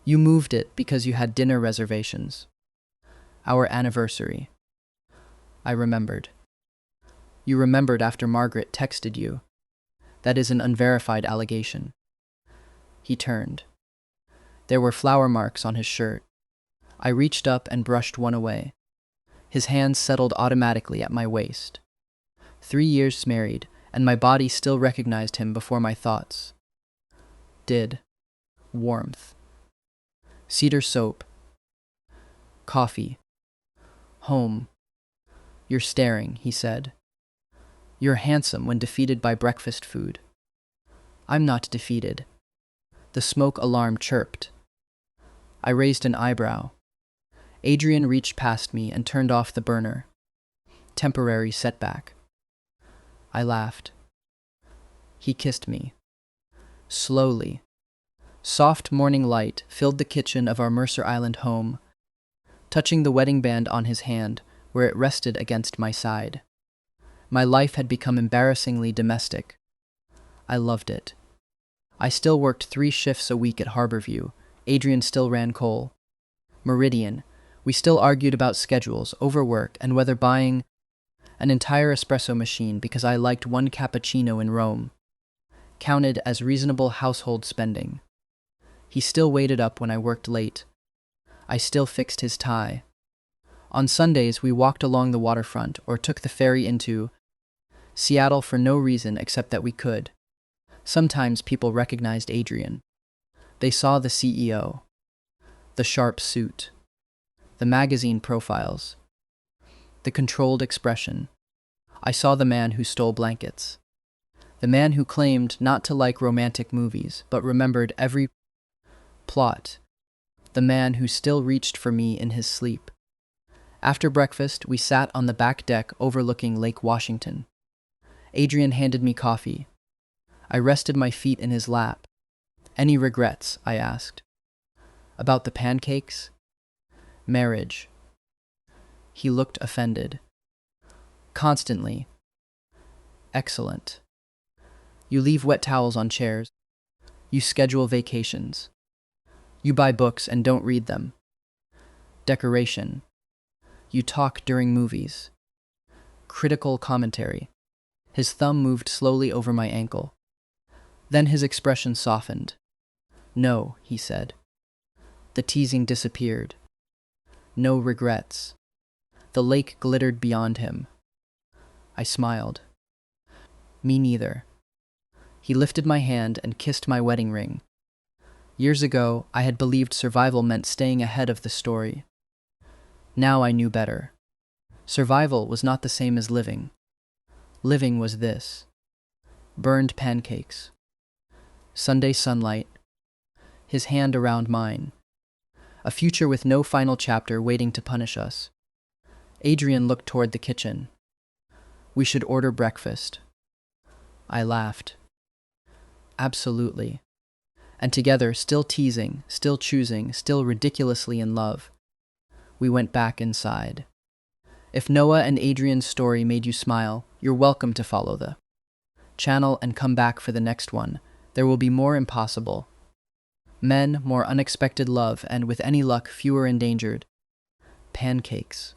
Speaker 1: You moved it because you had dinner reservations. Our anniversary. I remembered. You remembered after Margaret texted you. That is an unverified allegation. He turned. There were flour marks on his shirt. I reached up and brushed one away. His hands settled automatically at my waist. 3 years married, and my body still recognized him before my thoughts. Did. Warmth. Cedar soap. Coffee. Home. You're staring, he said. You're handsome when defeated by breakfast food. I'm not defeated. The smoke alarm chirped. I raised an eyebrow. Adrian reached past me and turned off the burner. Temporary setback. I laughed. He kissed me. Slowly. Soft morning light filled the kitchen of our Mercer Island home, touching the wedding band on his hand where it rested against my side. My life had become embarrassingly domestic. I loved it. I still worked 3 shifts a week at Harborview. Adrian still ran Cole. Meridian. We still argued about schedules, overwork, and whether buying an entire espresso machine because I liked 1 cappuccino in Rome counted as reasonable household spending. He still waited up when I worked late. I still fixed his tie. On Sundays, we walked along the waterfront or took the ferry into Seattle for no reason except that we could. Sometimes people recognized Adrian. They saw the CEO, the sharp suit, the magazine profiles, the controlled expression. I saw the man who stole blankets, the man who claimed not to like romantic movies but remembered every plot, the man who still reached for me in his sleep. After breakfast, we sat on the back deck overlooking Lake Washington. Adrian handed me coffee. I rested my feet in his lap. Any regrets? I asked. About the pancakes? Marriage. He looked offended. Constantly. Excellent. You leave wet towels on chairs. You schedule vacations. You buy books and don't read them. Decoration. You talk during movies. Critical commentary. His thumb moved slowly over my ankle. Then his expression softened. No, he said. The teasing disappeared. No regrets. The lake glittered beyond him. I smiled. Me neither. He lifted my hand and kissed my wedding ring. Years ago, I had believed survival meant staying ahead of the story. Now I knew better. Survival was not the same as living. Living was this. Burned pancakes. Sunday sunlight. His hand around mine. A future with no final chapter waiting to punish us. Adrian looked toward the kitchen. We should order breakfast. I laughed. Absolutely. And together, still teasing, still choosing, still ridiculously in love, we went back inside. If Noah and Adrian's story made you smile, you're welcome to follow the channel and come back for the next one. There will be more impossible men, more unexpected love, and with any luck, fewer endangered pancakes.